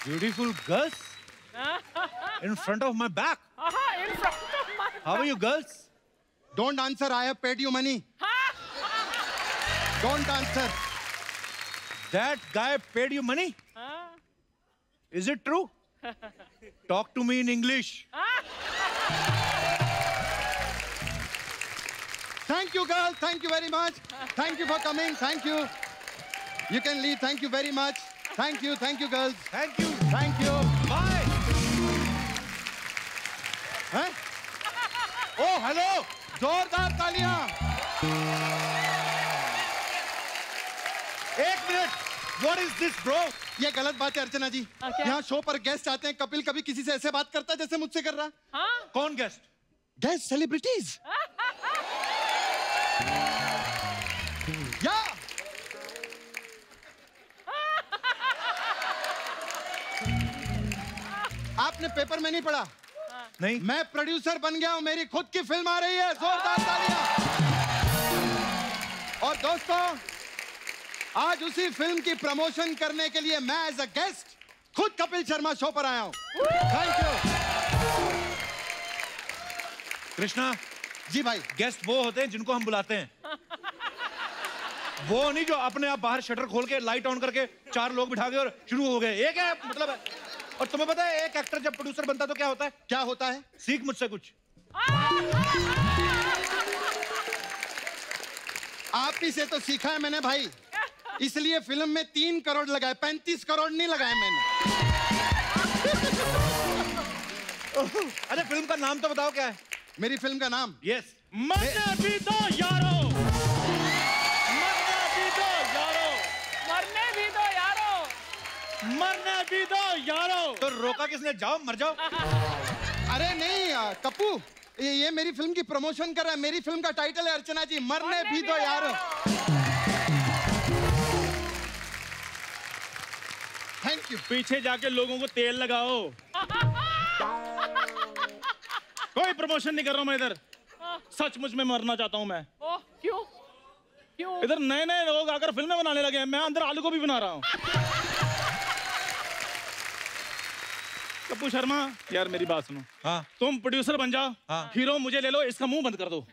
Beautiful girls in front of my back. In front of my back. How are you girls? Don't answer. I have paid you money. Don't answer. That guy paid you money? Is it true? Talk to me in English. Thank you, girl. Thank you very much. Thank you for coming. Thank you. You can leave. Thank you very much. Thank you. Thank you, girls. Thank you. Thank you. Bye. हैं? Oh, hello. जोरदार तालियां. एक minute. What is this, bro? ये गलत बात है अर्चना जी. यहाँ show पर गेस्ट आते हैं. कपिल कभी किसी से ऐसे बात करता है जैसे मुझसे कर रहा. हाँ? कौन गेस्ट? Guest celebrities. या आपने पेपर में नहीं पढ़ा? नहीं. मैं प्रोड्यूसर बन गया हूं. मेरी खुद की फिल्म आ रही है. जोरदार तालियां. और दोस्तों, आज उसी फिल्म की प्रमोशन करने के लिए मैं एज अ गेस्ट खुद कपिल शर्मा शो पर आया हूं. Thank you. कृष्णा जी भाई. गेस्ट वो होते हैं जिनको हम बुलाते हैं. वो नहीं जो अपने आप बाहर शटर खोल के लाइट ऑन करके 4 लोग बिठा गए और शुरू हो गए. एक है मतलब है. और तुम्हें पता है एक एक्टर जब प्रोड्यूसर बनता है तो क्या होता है? क्या होता है? सीख मुझसे कुछ. आप ही से तो सीखा है मैंने भाई. इसलिए फिल्म में 3 करोड़ लगाए. 35 करोड़ नहीं लगाए मैंने. अरे फिल्म का नाम तो बताओ क्या है? मेरी फिल्म का नाम? यस. मरने भी दो यारो. मरने भी दो यारो. मरने भी दो यारो. मरने भी दो यारो. तो रोका किसने? जाओ मर जाओ. अरे नहीं कप्पू, ये मेरी फिल्म की प्रमोशन कर रहा है. मेरी फिल्म का टाइटल है अर्चना जी, मरने भी दो यारो. Thank you. पीछे जाके लोगों को तेल लगाओ. कोई प्रमोशन नहीं कर रहा हूं मैं इधर. सचमुच में मरना चाहता हूं मैं. ओह, क्यों? क्यों? इधर नए नए लोग आकर फिल्में बनाने लगे हैं. मैं अंदर आलू को भी बना रहा हूं. कप्पू शर्मा यार मेरी बात सुनो. हाँ. तुम प्रोड्यूसर बन जाओ. हाँ. हीरो मुझे ले लो. इसका मुंह बंद कर दो.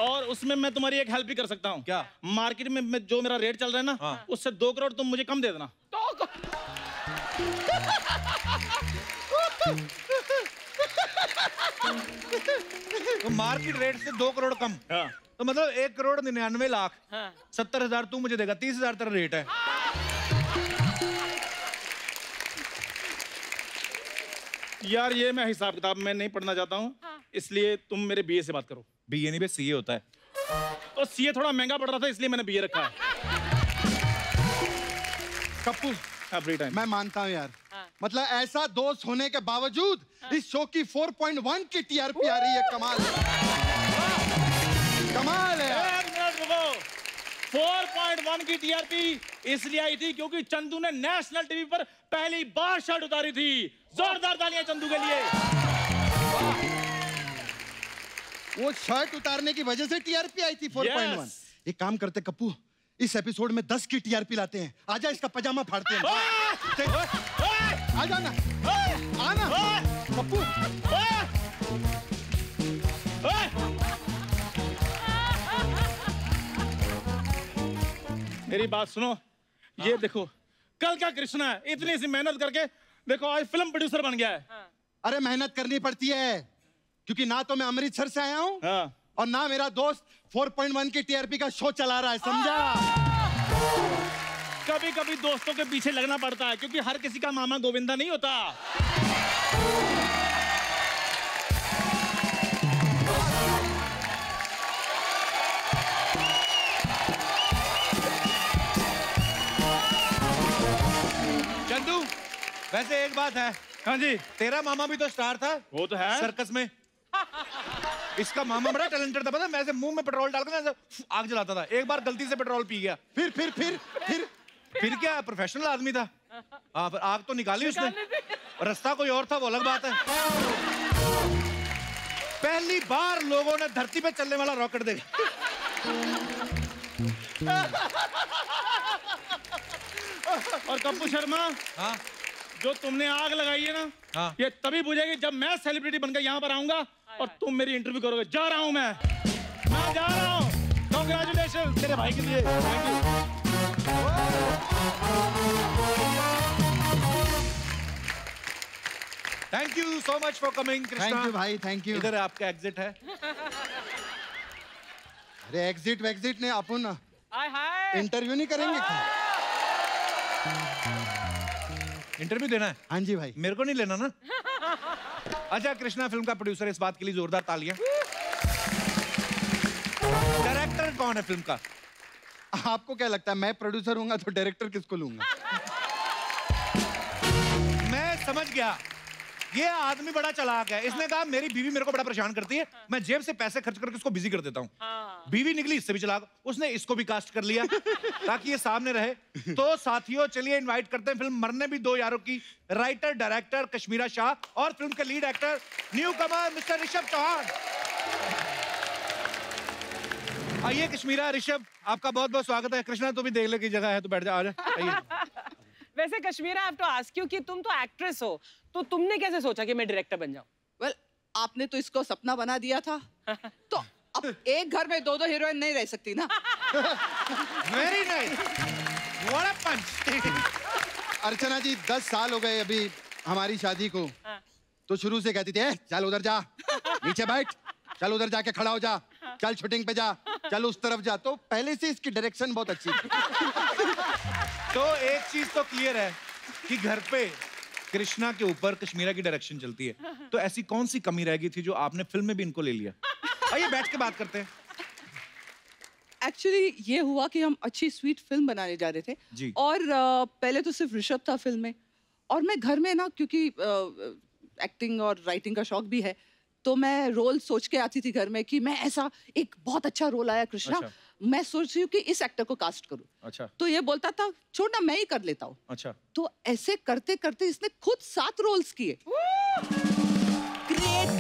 और उसमें मैं तुम्हारी एक हेल्प भी कर सकता हूँ. क्या? मार्केट में जो मेरा रेट चल रहा है ना. हाँ. उससे 2 करोड़ तुम मुझे कम दे देना. तो मार्केट रेट से 2 करोड़ कम. हाँ. तो मतलब 1 करोड़ 99 लाख. हाँ. 70,000 तू मुझे देगा. 30,000 तेरा रेट है. यार ये मैं हिसाब किताब में नहीं पढ़ना चाहता हूँ. हाँ. इसलिए तुम मेरे बीए से बात करो. बीए नहीं बे सीए होता है. तो सीए थोड़ा महंगा पड़ रहा था इसलिए मैंने बीए रखा है. Kappu free time. मैं मानता हूँ यार. हाँ. मतलब ऐसा दोस्त होने के बावजूद इस शो की 4.1 की टीआरपी आ रही है. कमाल है. कमाल है. 1 मिनट रुको. 4.1 की टीआरपी इसलिए आई थी क्योंकि चंदू ने नेशनल टीवी पर पहली बार शर्ट उतारी थी. जोरदार तालियां चंदू के लिए. वो शर्ट उतारने की वजह से टीआरपी आई थी 4.1. Yes. एक काम करते कप्पू, इस एपिसोड में 10 की टीआरपी लाते हैं. आजा इसका पजामा फाड़ते हैं. आजा ना. आना कप्पू. मेरी बात सुनो. ये देखो कल का कृष्णा है. इतनी सी मेहनत करके देखो आज फिल्म प्रोड्यूसर बन गया है. अरे मेहनत करनी पड़ती है क्योंकि ना तो मैं अमृतसर से आया हूँ. हाँ. और ना मेरा दोस्त 4.1 की टीआरपी का शो चला रहा है. समझा? कभी कभी दोस्तों के पीछे लगना पड़ता है क्योंकि हर किसी का मामा गोविंदा नहीं होता. चंदू वैसे एक बात है. हाँ जी. तेरा मामा भी तो स्टार था. वो तो है. सर्कस में. इसका मामा बड़ा टैलेंटेड था. पता है मैं ऐसे मुंह में पेट्रोल डालकर ऐसे आग जलाता था. एक बार गलती से पेट्रोल पी गया. फिर क्या प्रोफेशनल आदमी था. हाँ पर आग तो निकाली उसने. रास्ता कोई और था वो अलग बात है. पहली बार लोगों ने धरती पे चलने वाला रॉकेट देखा. और कप्पू शर्मा, हाँ जो तुमने आग लगाई है ना, हाँ। ये तभी बुझेगी जब मैं सेलिब्रिटी बनकर यहाँ पर आऊंगा और तुम मेरी इंटरव्यू करोगे। जा रहा हूँ मैं जा रहा हूँ। कांग्रेचुलेशन तेरे भाई के लिए। Thank you. Thank you so much for coming Krishna. Thank you भाई, थैंक यू। इधर आपका एग्जिट है। अरे एग्जिट वेग्जिट ने अपन हाय हाय। इंटरव्यू नहीं करेंगे क्या? इंटरव्यू देना है? हाँ जी भाई। मेरे को नहीं लेना ना। अच्छा, कृष्णा फिल्म का प्रोड्यूसर, इस बात के लिए जोरदार तालियां। डायरेक्टर कौन है फिल्म का? आपको क्या लगता है मैं प्रोड्यूसर हूँगा तो डायरेक्टर किसको लूंगा? मैं समझ गया, ये आदमी बड़ा चालाक है। इसने कहा मेरी बीवी मेरे को बड़ा परेशान करती है, मैं जेब से पैसे खर्च करके उसको बिजी कर देता हूँ। हाँ। बीवी निकली इससे भी चालाक, उसने इसको भी कास्ट कर लिया ताकि ये सामने रहे। तो साथियों चलिए इनवाइट करते हैं फिल्म मरने भी दो यारों की राइटर डायरेक्टर कश्मीरा शाह और फिल्म के लीड एक्टर न्यू कमर मिस्टर ऋषभ चौहान। आइए कश्मीरा, ऋषभ आपका बहुत बहुत स्वागत है। कृष्णा तो भी देख ले की जगह है तो बैठ जा, आ जा। आइए। वैसे Kashmira, I have to ask you कि तुम तो एक्ट्रेस हो, तो तुमने कैसे सोचा कि मैं डायरेक्टर बन जाऊं? वेल, आपने तो इसको सपना बना दिया था। तो अब एक घर में दो हीरोइन नहीं रह सकती ना। वेरी नाइस, व्हाट अ पंच। अर्चना जी 10 साल हो गए अभी हमारी शादी को। तो शुरू से कहती थी चल उधर जा, नीचे बैठ, चल उधर जाके खड़ा हो जा, चल शूटिंग पे जा, चल उस तरफ जा। तो पहले से इसकी डायरेक्शन बहुत अच्छी थी। तो एक चीज तो क्लियर है कि घर पे कृष्णा के ऊपर कश्मीरा की डायरेक्शन चलती है। तो ऐसी कौन सी कमी रह गई थी जो आपने फिल्म में भी इनको ले लिया? आइए बैठ के बात करते हैं। एक्चुअली ये हुआ कि हम अच्छी स्वीट फिल्म बनाने जा रहे थे जी। और पहले तो सिर्फ ऋषभ था फिल्म में, और मैं घर में ना, क्योंकि एक्टिंग और राइटिंग का शौक भी है, तो मैं रोल सोच के आती थी घर में कि मैं ऐसा एक बहुत अच्छा रोल आया कृष्णा, अच्छा। मैं सोच रही हूँ कि इस एक्टर को कास्ट करूँ। अच्छा तो ये बोलता था छोड़ ना, मैं ही कर लेता हूँ। अच्छा। तो ऐसे करते करते इसने खुद 7 रोल्स किए। ग्रेट।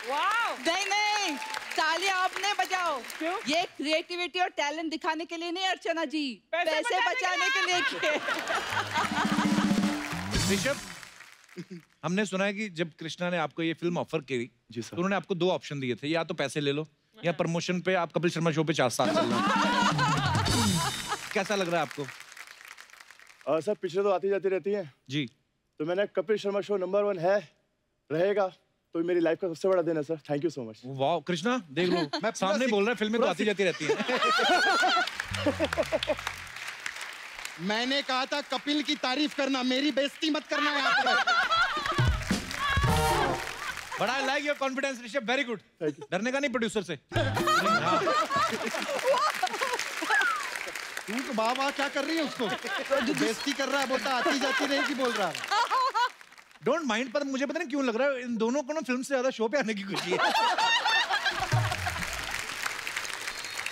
वाओ। नहीं, तालियां आपने बजाओ। क्यों? ये क्रिएटिविटी और टैलेंट दिखाने के लिए नहीं अर्चना जी, पैसे बचाने के लिए किए। ऋषभ, हमने सुना है कि जब कृष्णा ने आपको ये फिल्म ऑफर की जी सर। तो उन्होंने आपको 2 ऑप्शन दिए थे, या तो पैसे ले लो या प्रमोशन पे आप कपिल शर्मा शो पे 4 साल चल रहे। कैसा लग रहा है आपको? सर पिक्चर तो आती जाती रहती है जी। तो मैंने कपिल शर्मा शो नंबर 1 है रहेगा तो मेरी लाइफ का सबसे बड़ा दिन है sir. Thank you so much. वाह कृष्णा, देख लो मैं सामने बोल रहा है, फिल्में तो आती जाती रहती है। मैंने कहा था कपिल की तारीफ करना, मेरी बेइज्जती मत करना यहाँ पर। बड़ा I like your confidence Rishabh, very good. डरने का नहीं प्रोड्यूसर से। तू तो वाह क्या कर रही है उसको? बेइज्जती कर रहा है, बोलता आती जाती रहेगी बोल रहा है। डोंट माइंड, पर मुझे पता नहीं क्यों लग रहा है इन दोनों को ना फिल्म से ज्यादा शो पे आने की खुशी है।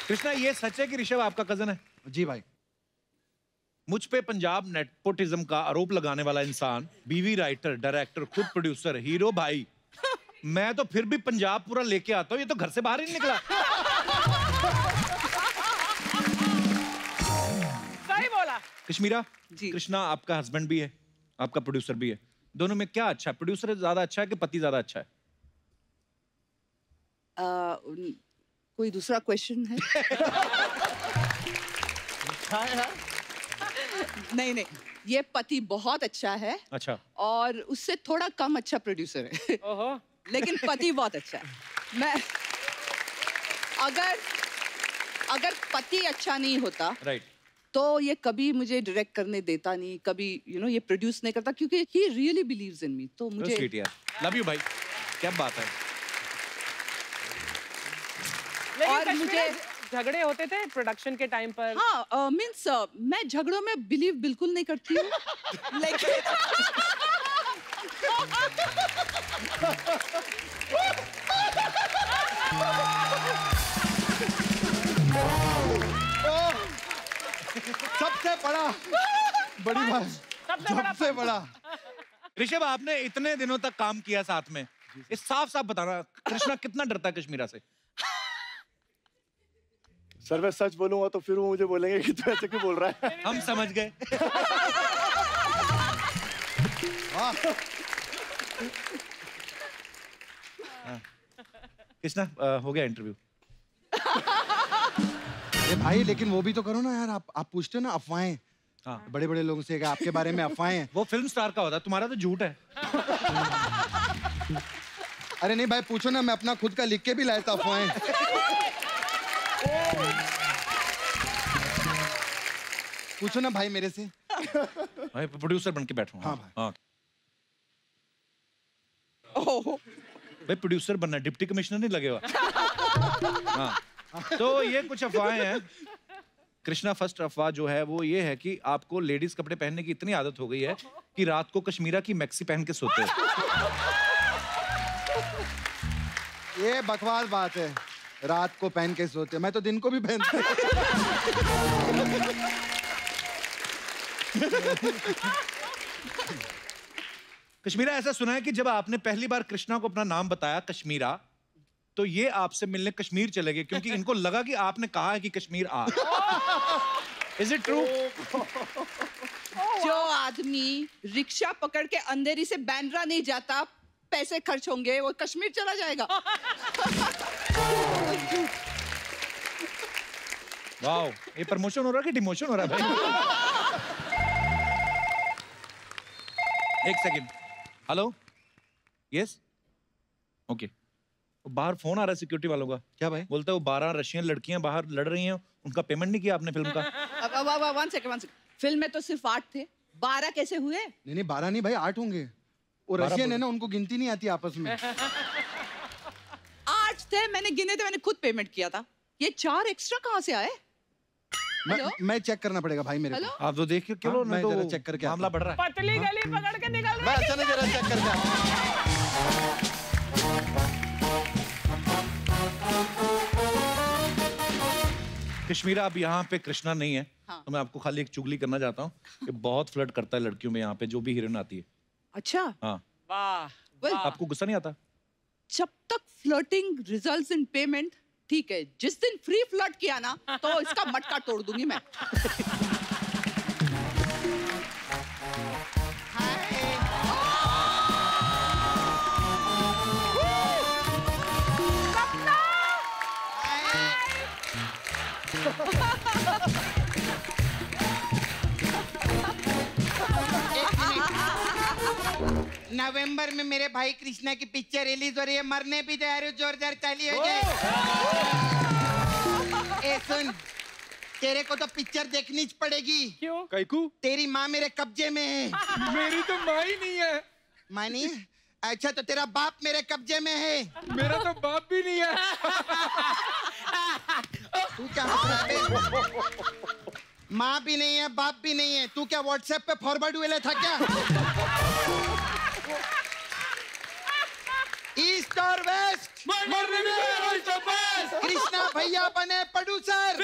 कृष्णा, ये सच है कि ऋषभ आपका कजन है? जी भाई। मुझ पे पंजाब नेपोटिज्म का आरोप लगाने वाला इंसान, बीवी राइटर, डायरेक्टर, खुद प्रोड्यूसर, हीरो भाई, मैं तो फिर भी पंजाब पूरा लेके आता हूँ, ये तो घर से बाहर ही नहीं निकला। सही बोला। कश्मीरा जी। कृष्णा आपका हस्बैंड भी है, आपका प्रोड्यूसर भी है, दोनों में क्या अच्छा है? प्रोड्यूसर ज्यादा अच्छा है कि पति ज्यादा अच्छा है? कोई दूसरा क्वेश्चन है? नहीं, ये पति बहुत अच्छा है। अच्छा। और उससे थोड़ा कम अच्छा प्रोड्यूसर है। ओहो। लेकिन पति बहुत अच्छा है। मैं अगर पति अच्छा नहीं होता राइट। तो ये कभी मुझे डायरेक्ट करने देता नहीं, कभी ये प्रोड्यूस नहीं करता, क्योंकि ही रियली बिलीव्स इन मी। तो मुझे स्वीट यार, लव यू भाई, क्या बात है। लेकिन और कश्मीरा, मुझे- झगड़े होते थे प्रोडक्शन के टाइम पर? हाँ, मीन्स मैं झगड़ों में बिलीव बिल्कुल नहीं करती हूँ। लेकिन सबसे बड़ा बड़ी बात, सबसे बड़ा। ऋषभ, आपने इतने दिनों तक काम किया साथ में, इस साफ साफ बताना कृष्णा कितना डरता है कश्मीरा से? सर मैं सच बोलूंगा तो फिर वो मुझे बोलेंगे कि तू ऐसे क्यों बोल रहा है। हम समझ गए। कृष्णा हो गया इंटरव्यू। भाई लेकिन वो भी तो करो ना यार, आप पूछते हो ना अफवाहें। हाँ। बड़े बड़े लोगों से आपके बारे में अफवाहें हैं। वो फिल्म स्टार का होता है, तुम्हारा तो झूठ है। अरे नहीं भाई पूछो ना, मैं अपना खुद का लिख के भी लाया था अफवाहें। पूछो ना भाई मेरे से। भाई प्रोड्यूसर बन के बैठो। हाँ भाई। हाँ। भाई प्रोड्यूसर बनना, डिप्टी कमिश्नर नहीं लगेगा। हाँ। तो ये कुछ अफवाहें हैं। कृष्णा फर्स्ट अफवाह जो है वो ये है कि आपको लेडीज कपड़े पहनने की इतनी आदत हो गई है कि रात को कश्मीरा की मैक्सी पहन के सोते हो। ये बकवास बात है, रात को पहन के सोते, मैं तो दिन को भी पहनता हूं। कश्मीरा, ऐसा सुना है कि जब आपने पहली बार कृष्णा को अपना नाम बताया कश्मीरा, तो ये आपसे मिलने कश्मीर चले गए क्योंकि इनको लगा कि आपने कहा है कि कश्मीर आ। Is it true? जो आदमी रिक्शा पकड़ के अंधेरी से बैंड्रा नहीं जाता, पैसे खर्च होंगे, वो कश्मीर चला जाएगा। वाओ, ये प्रमोशन हो रहा है कि डिमोशन हो रहा है भाई? एक सेकंड। Hello, yes, okay. बाहर फोन आ रहा है सिक्योरिटी वालों का। क्या भाई? बोलता है वो 12 रशियन लड़कियां बाहर लड़ रही हैं, उनका पेमेंट नहीं किया आपने फिल्म का। One second. फिल्म में तो सिर्फ 8 थे, 12 कैसे हुए? नहीं 12 नहीं भाई, 8 होंगे। वो रशियन है ना, उनको गिनती नहीं आती आपस में। 8 थे, मैंने गिने थे, मैंने खुद पेमेंट किया था। ये 4 एक्स्ट्रा कहाँ से आए? मैं चेक करना पड़ेगा भाई मेरे को। आप तो देख के चलो, हाँ, नहीं मैं तो जरा चेक करके मामला बढ़ रहा है। पतली गली पकड़ के निकल मैं रही अच्छा नहीं जरा चेक करके आता हूं। कश्मीरा, अब यहाँ पे कृष्णा नहीं है। हाँ। तो मैं आपको खाली एक चुगली करना चाहता हूँ कि बहुत फ्लर्ट करता है लड़कियों में यहाँ पे, जो भी हीरोइन आती है। अच्छा, हाँ। वाह। Well, आपको गुस्सा नहीं आता? जब तक फ्लर्टिंग रिजल्ट्स इन पेमेंट ठीक है, जिस दिन फ्री फ्लर्ट किया ना तो इसका मटका तोड़ दूंगी मैं। नवंबर में मेरे भाई कृष्णा की पिक्चर रिलीज हो रही है, मरने भी तैयार हो, जोरदार ताली हो जाए। ए सुन, तेरे को तो पिक्चर देखनी पड़ेगी। क्यों? कैकू? तेरी माँ मेरे कब्जे में है। मेरी तो माँ ही नहीं है। माँ नहीं है? अच्छा तो तेरा बाप मेरे कब्जे में है। मेरा तो बाप भी नहीं है। तू क्या हंस रहा है? माँ भी नहीं है, बाप भी नहीं है, तू क्या व्हाट्सएप पे फॉरवर्ड हुए था क्या? ईस्ट और वेस्ट कृष्णा भैया बने प्रोड्यूसर।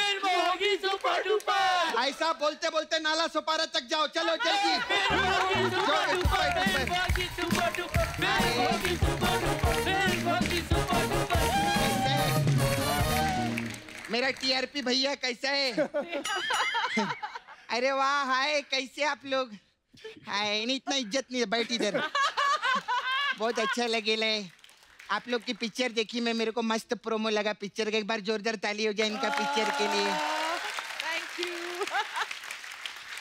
ऐसा बोलते बोलते नाला सुपारा तक जाओ, चलो जल्दी। मेरा टीआरपी भैया कैसा है? अरे वाह, हाय, कैसे आप लोग? हाय, नहीं इतना इज्जत नहीं है, बैठ इधर। बहुत अच्छा लगेला है। आप लोग की पिक्चर देखी मैं, मेरे को मस्त प्रोमो लगा पिक्चर का। एक बार जोरदार ताली हो जाए इनका पिक्चर के लिए। Thank you.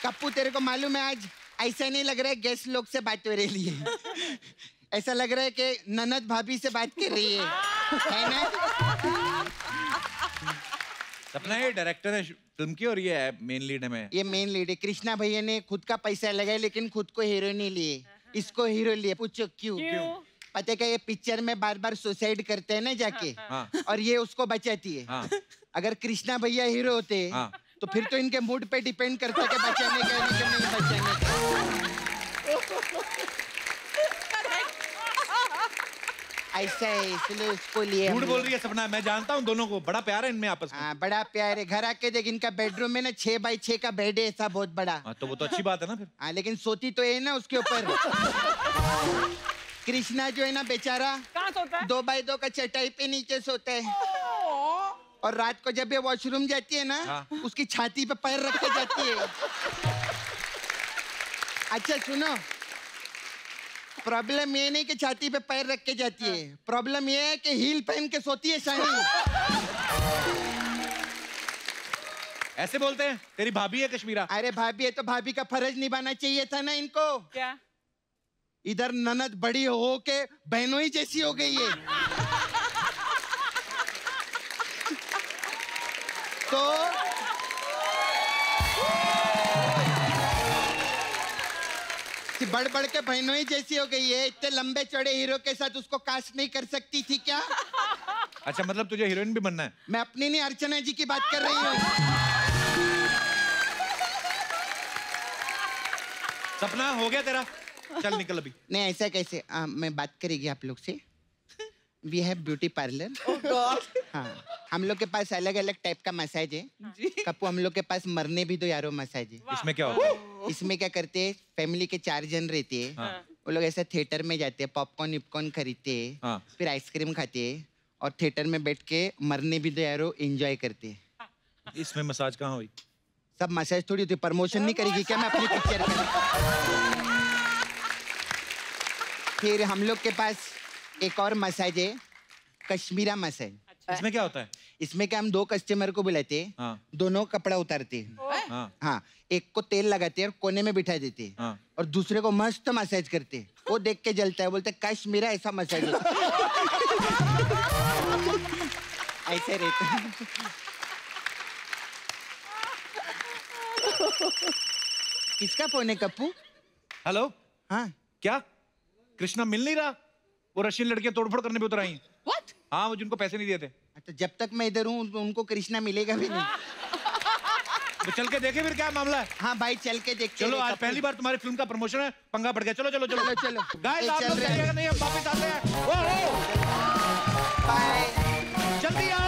कप्पू, तेरे को मालूम है आज ऐसा नहीं लग रहा है गेस्ट लोग से बात हो रही है, ऐसा लग रहा है कि ननद भाभी से बात कर रही है ना? सपना, ये डायरेक्टर है फिल्म की और ये है मेन लीड है। मैं ये मेन लीड है। कृष्णा भैया ने खुद का पैसा लगाया लेकिन खुद को हीरो नहीं लिए, इसको हीरो लिए। पूछो क्यों? पता है क्या, ये पिक्चर में बार बार सुसाइड करते हैं ना जाके। हाँ। और ये उसको बचाती है। हाँ। अगर कृष्णा भैया हीरो होते हाँ। तो फिर तो इनके मूड पे डिपेंड करता है कि बचाने का नहीं बचाने का। ऐसा है, इसलिए उसको लिए। झूठ बोल रही है सपना, मैं जानता हूँ दोनों को, बड़ा प्यार है इनमें आपस में। हाँ, बड़ा प्यार है। घर आके देख, इनका बेडरूम में ना 6x6 का बेड है, ऐसा बहुत बड़ा। हाँ, तो वो तो अच्छी बात है ना फिर। हाँ, लेकिन सोती तो है ना उसके ऊपर। कृष्णा जो है ना बेचारा, कहाँ सोता है? 2x2 का चटाई पे नीचे सोता है। और रात को जब ये वॉशरूम जाती है ना, हाँ। उसकी छाती पे पैर रख के जाती है। अच्छा सुनो, प्रॉब्लम ये नहीं कि छाती पे पैर रख के जाती है, प्रॉब्लम ये है कि हील पहन के सोती है शानी। ऐसे बोलते हैं? तेरी भाभी है कश्मीरा। अरे भाभी है तो भाभी का फर्ज निभाना चाहिए था ना इनको। क्या? इधर ननद बड़ी हो के बहनों ही जैसी हो गई है। तो बढ़ बढ़ के बहनों ही जैसी हो गई है। इतने लंबे चौड़े हीरो के साथ उसको कास्ट नहीं कर सकती थी क्या? अच्छा, मतलब तुझे हीरोइन भी बनना है? मैं अपनी नहीं, अर्चना जी की बात कर रही हूँ। सपना हो गया तेरा? चल निकल अभी। नहीं ऐसा कैसे? मैं बात करेगी आप लोग से। We have beauty parlour. हाँ, हम लोग के पास अलग अलग टाइप का मसाज है। कप्पू, हम लोग के पास मरने भी दो यारो मसाज है। इसमें क्या होता है? इसमें क्या करते हैं, फैमिली के 4 जन रहते हैं। हाँ। वो लोग ऐसा थिएटर में जाते हैं, पॉपकॉर्न विपकॉर्न खरीदते हैं, हाँ। फिर आइसक्रीम खाते हैं और थिएटर में बैठ के मरने भी दो यारो एंजॉय करते हैं। इसमें मसाज कहाँ हुई? सब मसाज थोड़ी होती, प्रमोशन नहीं करेगी क्या मैं अपनी पिक्चर का? फिर हम लोग के पास एक और मसाज है, कश्मीरा मसाज। इसमें क्या होता है? इसमें क्या, हम 2 कस्टमर को बुलाते हैं, हाँ। दोनों कपड़ा उतारते हैं, हाँ। हाँ, एक को तेल लगाते हैं और कोने में बिठा देते हैं, हाँ। और दूसरे को मस्त मसाज करते हैं। वो देख के जलता है, बोलते कश्मीरा ऐसा मसाज है। ऐसे रहता है। किसका फोन है कप्पू? हेलो। हाँ, क्या कृष्णा मिल नहीं रहा? वो रशियन लड़कियां तोड़फोड़ करने पे उतर आई हैं। What? हाँ, वो जिनको पैसे नहीं दिए थे। तो जब तक मैं इधर हूँ उनको कृष्णा मिलेगा भी नहीं। तो चल के देखे फिर क्या मामला है। हाँ भाई, चल के देखते चलो, हैं आज कप्पू। पहली बार तुम्हारी फिल्म का प्रमोशन है, पंगा बढ़ गया। चलो चलो चलो चलो, चलो। गाइस, आप चल लोग रहे हैं। जाइएगा नहीं, हम वापस आते हैं। ओहो, बाय। जल्दी आओ।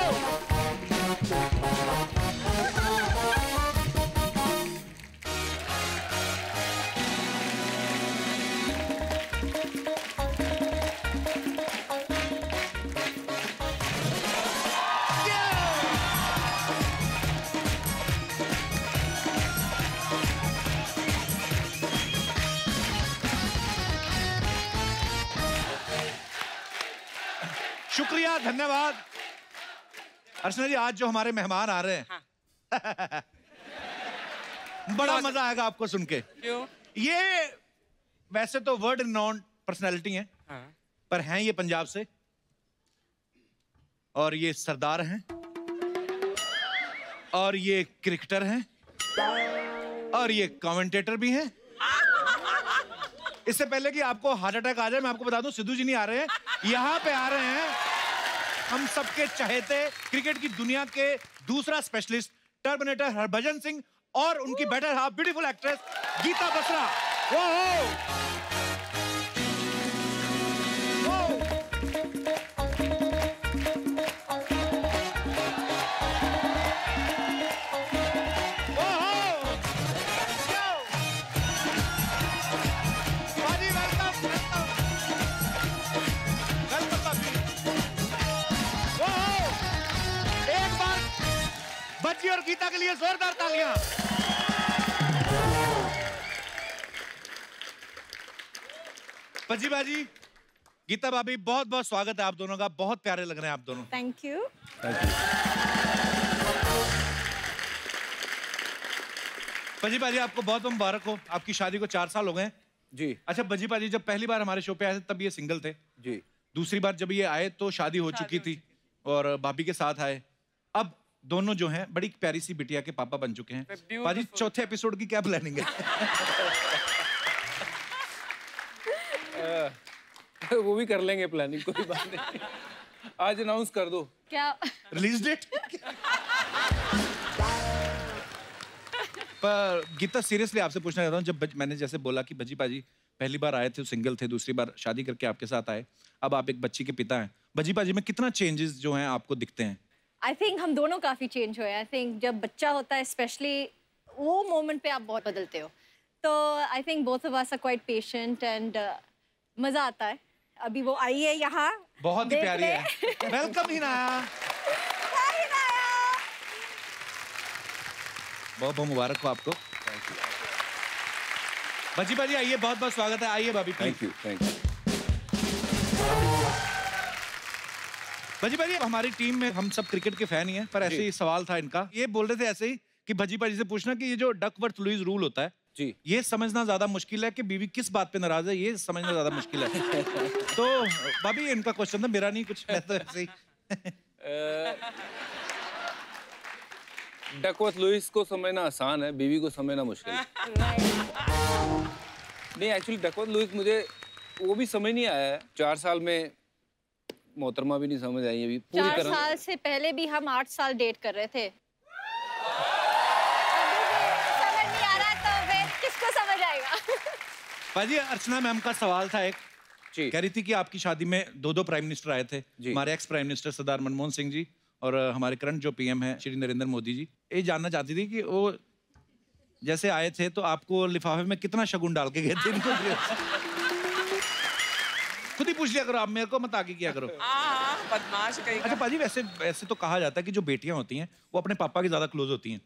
शुक्रिया, धन्यवाद। अर्चना जी, आज जो हमारे मेहमान आ रहे हैं, बड़ा मजा आएगा आपको सुन के। क्यों? ये वैसे तो वर्ल्ड रिनाउंड पर्सनालिटी हैं, पर हैं ये पंजाब से, और ये सरदार हैं, और ये क्रिकेटर हैं, और ये कमेंटेटर भी हैं। इससे पहले कि आपको हार्ट अटैक आ जाए, मैं आपको बता दूं, सिद्धू जी नहीं आ रहे हैं, यहाँ पे आ रहे हैं हम सबके चहेते क्रिकेट की दुनिया के दूसरा स्पेशलिस्ट टर्मिनेटर हरभजन सिंह और उनकी better half beautiful actress Geeta Basra. वो बच्ची और गीता के लिए जोरदार तालियां। बच्ची बाजी, गीता भाभी, बहुत बहुत स्वागत है आप दोनों का। बहुत प्यारे लग रहे हैं आप दोनों। Thank you. बजी बाजी, आपको बहुत बहुत मुबारक हो, आपकी शादी को 4 साल हो गए हैं। जी। अच्छा बजी बाजी, जब पहली बार हमारे शो पे आए थे तब ये सिंगल थे। जी। दूसरी बार जब ये आए तो शादी हो चुकी थी और भाभी के साथ आए। अब दोनों जो हैं बड़ी प्यारी सी बिटिया के पापा बन चुके हैं। बाजी, चौथे एपिसोड की क्या प्लानिंग है? वो भी कर लेंगे प्लानिंग, कोई बात नहीं। आज अनाउंस कर दो। क्या? Release date? पर गीता, सीरियसली आपसे पूछना चाहता हूँ, जब मैंने जैसे बोला कि बजी बाजी पहली बार आए थे सिंगल थे, दूसरी बार शादी करके आपके साथ आए, अब आप एक बच्ची के पिता हैं, बजी बाजी में कितना चेंजेस जो हैं आपको दिखते हैं? आई थिंक हम दोनों काफ़ी चेंज हुए। आई थिंक जब बच्चा होता है स्पेशली, वो मोमेंट पे आप बहुत बदलते हो। तो I think both of us are quite patient and मज़ा आता है। अभी वो आई है यहाँ, बहुत ही प्यारी है। वेलकम हिना। बहुत बहुत मुबारक हो आपको। भज्जी भाजी आइए, बहुत बहुत स्वागत है, आइए भाभी। Thank you, thank you. Bhajji भाजी, हमारी टीम में हम सब क्रिकेट के फैन ही हैं, पर ऐसे ही सवाल था इनका। ये बोल रहे थे ऐसे ही कि भज्जी भाजी से पूछना कि ये जो डकवर्थ लुईस रूल होता है जी, ये समझना ज्यादा मुश्किल है कि बीवी किस बात पे नाराज है, ये समझना ज्यादा मुश्किल है। तो भाभी इनका क्वेश्चन था, मेरा नहीं कुछ, मैं तो ऐसे ही। डकवर्थ लुईस को समझना आसान है, बीवी को समझना मुश्किल है। नहीं, एक्चुअली डकवर्थ लुईस मुझे वो भी समझ नहीं आया है। 4 साल में मोहतरमा भी नहीं समझ आई अभी पूरी 4 तरह। साल से पहले भी हम 8 साल डेट कर रहे थे। समझ नहीं आ रहा तो फिर किसको समझ आएगा? भाजी अर्चना मैम का सवाल था एक, कह रही थी कि आपकी शादी में 2 प्राइम मिनिस्टर आए थे, हमारे एक्स प्राइम मिनिस्टर सरदार मनमोहन सिंह जी और हमारे करंट जो पीएम है श्री नरेंद्र मोदी जी। ये जानना चाहती थी कि वो जैसे आए थे तो आपको लिफाफे में कितना शगुन डाल के गए थे इनको? खुद ही पूछ लिया करो, आप मेरे को मत आगे किया करो। बदमाश कहीं। अच्छा पाजी, वैसे वैसे तो कहा जाता है कि जो बेटियां होती हैं वो अपने पापा के ज्यादा क्लोज होती हैं।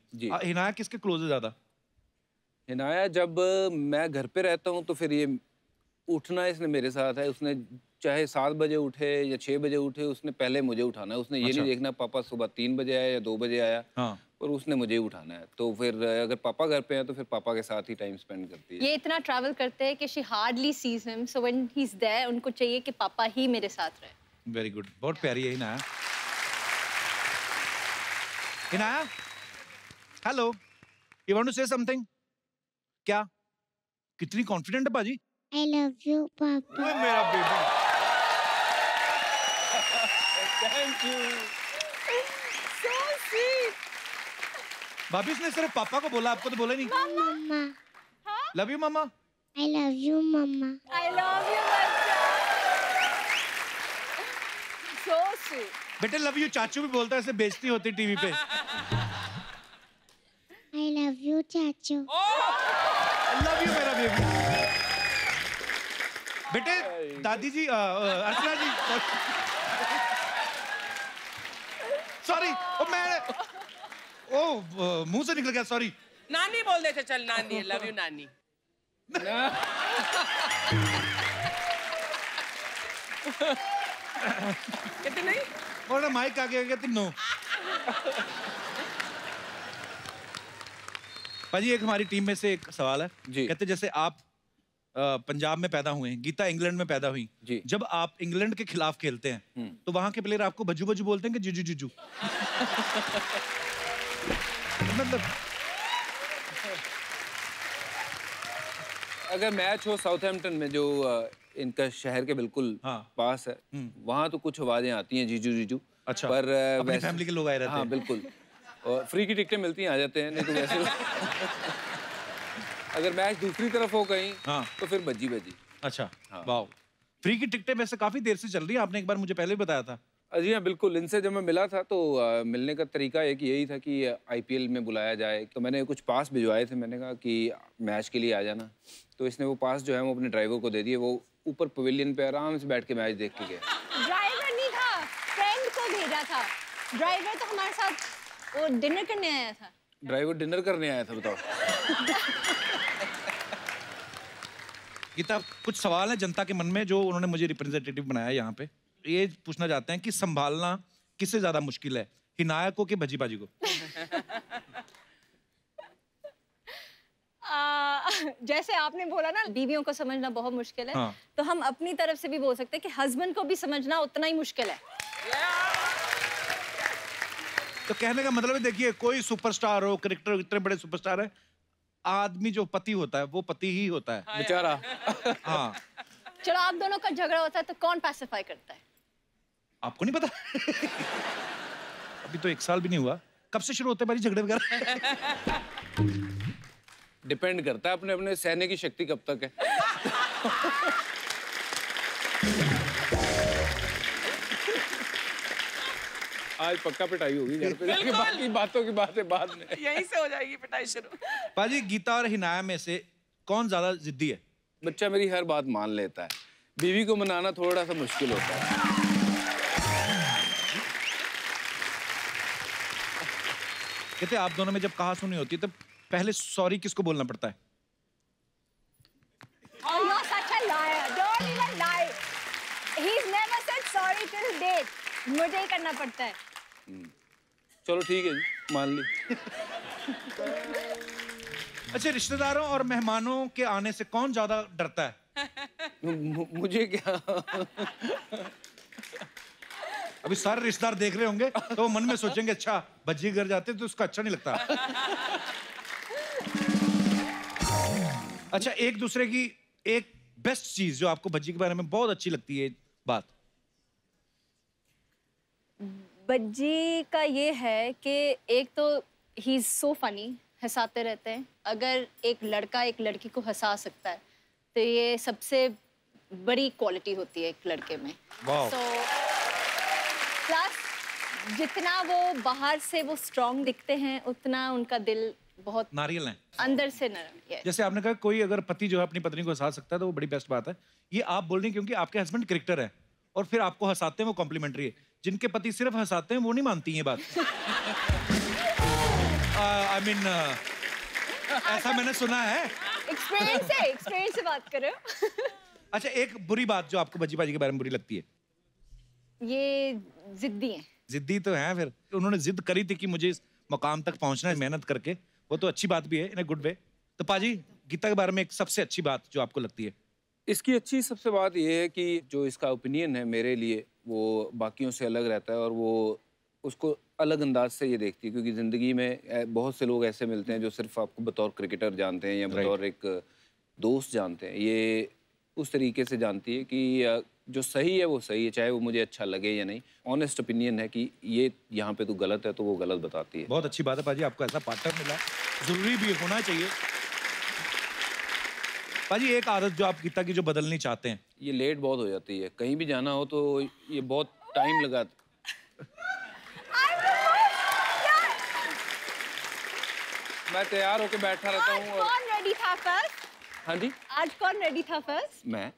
हिनाया किसके क्लोज है ज्यादा? हिनाया जब मैं घर पे रहता हूँ तो फिर ये उठना इसने मेरे साथ है। उसने चाहे 7 बजे उठे या 6 बजे उठे, उसने पहले मुझे उठाना है। उसने ये नहीं देखना पापा सुबह 3 बजे आया या 2 बजे आया, और उसने मुझे ही उठाना है। तो फिर अगर पापा घर पे हैं तो फिर पापा के साथ ही टाइम स्पेंड करती है। ये इतना ट्रैवल करते हैं कि she hardly sees him, so when he is there उनको चाहिए कि पापा ही मेरे साथ रहे। वेरी गुड, बहुत प्यारी है Hinaya. Hinaya, hello, you want to say something? क्या? कितनी कॉन्फिडेंट है बाजी? I love you, पापा। ओए मेरा baby. Thank you. So sweet। भाभी उसने सिर्फ पापा को बोला, आपको तो बोला नहीं। मम्मा। लव यू मम्मा। I love you, मम्मा। I love you बच्चा। So sweet। बेटे लव यू चाचू भी बोलता है, ऐसे बेइज्जती होती टीवी पे। I love you, चाचू। लव यू मेरा बेबी। बेटे दादी जी, अर्चना जी, सॉरी, ओ मैं मुंह से निकल गया, सॉरी। नानी बोल देते, चल नानी, लव यू नानी। कहते नहीं? और माइक आगे आ गया तीनों। भाजी एक हमारी टीम में से एक सवाल है जी। कहते जैसे आप पंजाब में पैदा हुए हैं, गीता इंग्लैंड में पैदा हुई जी। जब आप इंग्लैंड के खिलाफ खेलते हैं तो वहां के प्लेयर आपको बजू बजू बोलते हैं कि जुजू जुजू? मतलब अगर मैच हो साउथहैम्पटन में जो इनका शहर के बिल्कुल पास है, वहाँ तो कुछ आवाजें आती हैं जीजू जीजू। अच्छा, पर अपनी फैमिली के लोग आए रहते हैं। हाँ बिल्कुल, और फ्री की टिकटें मिलती हैं, आ जाते हैं, नहीं तो वैसे अगर मैच दूसरी तरफ हो कहीं तो फिर बजी बजी। अच्छा, वाओ, फ्री की टिकटें वैसे काफी देर से चल रही है, आपने एक बार मुझे पहले भी बताया था। जी हाँ बिल्कुल, इनसे जब मैं मिला था तो मिलने का तरीका एक यही था कि आईपीएल में बुलाया जाए, तो मैंने कुछ पास भिजवाए थे। मैंने कहा कि मैच के लिए आ जाना, तो इसने वो पास जो है वो अपने ड्राइवर को दे दिए। वो ऊपर पवेलियन पे आराम से बैठ के मैच देख के गए। ड्राइवर नहीं था, फ्रेंड को भेजा था। ड्राइवर तो हमारे साथ वो डिनर करने आया था। ड्राइवर डिनर करने आया था, बताओ। गीता, कुछ सवाल है जनता के मन में जो उन्होंने मुझे रिप्रेजेंटेटिव बनाया यहाँ पे। ये पूछना चाहते हैं कि संभालना किससे ज्यादा मुश्किल है, हिनाया को कि भजी बाजी को? जैसे आपने बोला ना बीवियों को समझना बहुत मुश्किल है, तो हम अपनी तरफ से भी बोल सकते हैं कि हस्बैंड को भी समझना उतना ही मुश्किल है। तो कहने का मतलब है, देखिए कोई सुपरस्टार हो, क्रिकेटर इतने बड़े सुपरस्टार है, आदमी जो पति होता है वो पति ही होता है बेचारा। हाँ, चलो आप दोनों का झगड़ा होता है तो कौन पैसिफाई करता है? आपको नहीं पता? अभी तो 1 साल भी नहीं हुआ, कब से शुरू होते हैं भाई झगड़े वगैरह? डिपेंड करता है अपने अपने सहने की शक्ति कब तक है। आज पक्का पिटाई होगी घर पे जाके, बाकी बातों की बातें बाद में। यहीं से हो जाएगी पिटाई शुरू। पाजी, गीता और हिनाया में से कौन ज्यादा जिद्दी है? बच्चा मेरी हर बात मान लेता है, बीवी को मनाना थोड़ा सा मुश्किल होता है। कहते आप दोनों में जब कहा सुनी होती है तो पहले सॉरी किसको बोलना पड़ता है? Oh, you're such a liar. Don't even lie. He's never said sorry till date. मुझे ही करना पड़ता है। चलो ठीक है जी, मान ली। अच्छा, रिश्तेदारों और मेहमानों के आने से कौन ज्यादा डरता है? मुझे क्या? अभी सारे रिश्तेदार देख रहे होंगे तो वो मन में सोचेंगे अच्छा भज्जी घर जाते तो उसका अच्छा नहीं लगता। अच्छा, एक दूसरे की एक बेस्ट चीज जो आपको भज्जी के बारे में बहुत अच्छी लगती है बात? बज्जी का ये है कि एक तो ही इज सो फनी, हंसाते रहते हैं। अगर एक लड़का एक लड़की को हंसा सकता है तो ये सबसे बड़ी क्वालिटी होती है एक लड़के में। तो प्लस जितना वो बाहर से वो स्ट्रांग दिखते हैं उतना उनका दिल बहुत नारियल है, अंदर से नरम। जैसे आपने कहा कोई अगर पति जो है अपनी पत्नी को हंसा सकता है तो वो बड़ी बेस्ट बात है। ये आप बोल रही हैं क्योंकि आपके हस्बैंड क्रिकेटर है और फिर आपको हंसाते हैं, वो कॉम्प्लीमेंट्री है। जिनके पति सिर्फ हंसाते हैं वो नहीं मानती ये बात। आई मीन ऐसा मैंने सुना है। एक्सपीरियंस से बात कर रहे हो। अच्छा, एक बुरी बात जो आपको भज्जी बाजी के बारे में बुरी लगती है? ये जिद्दी हैं। जिद्दी तो है, फिर उन्होंने जिद करी थी कि मुझे इस मुकाम तक पहुंचना है मेहनत करके, वो तो अच्छी बात भी है इन अ गुड वे। तो पाजी, गीता के बारे में एक सबसे अच्छी बात जो आपको लगती है? इसकी अच्छी सबसे बात यह है कि जो इसका ओपिनियन है मेरे लिए वो बाकियों से अलग रहता है और वो उसको अलग अंदाज से ये देखती है, क्योंकि ज़िंदगी में बहुत से लोग ऐसे मिलते हैं जो सिर्फ आपको बतौर क्रिकेटर जानते हैं या बतौर एक दोस्त जानते हैं। ये उस तरीके से जानती है कि जो सही है वो सही है, चाहे वो मुझे अच्छा लगे या नहीं। ऑनेस्ट ओपिनियन है कि ये यहाँ पे तो गलत है तो वो गलत बताती है। बहुत अच्छी बात है पाजी, आपको ऐसा पार्टनर मिला, जरूरी भी होना चाहिए। पाजी, एक आदत जो आप गीता की जो बदलनी चाहते हैं? ये लेट बहुत हो जाती है, कहीं भी जाना हो तो ये बहुत टाइम लगा। मैं तैयार होके बैठा रहता हूँ। कौन रेडी था फर्स्ट? हाँ जी, आज कौन रेडी था फर्स्ट? मैं।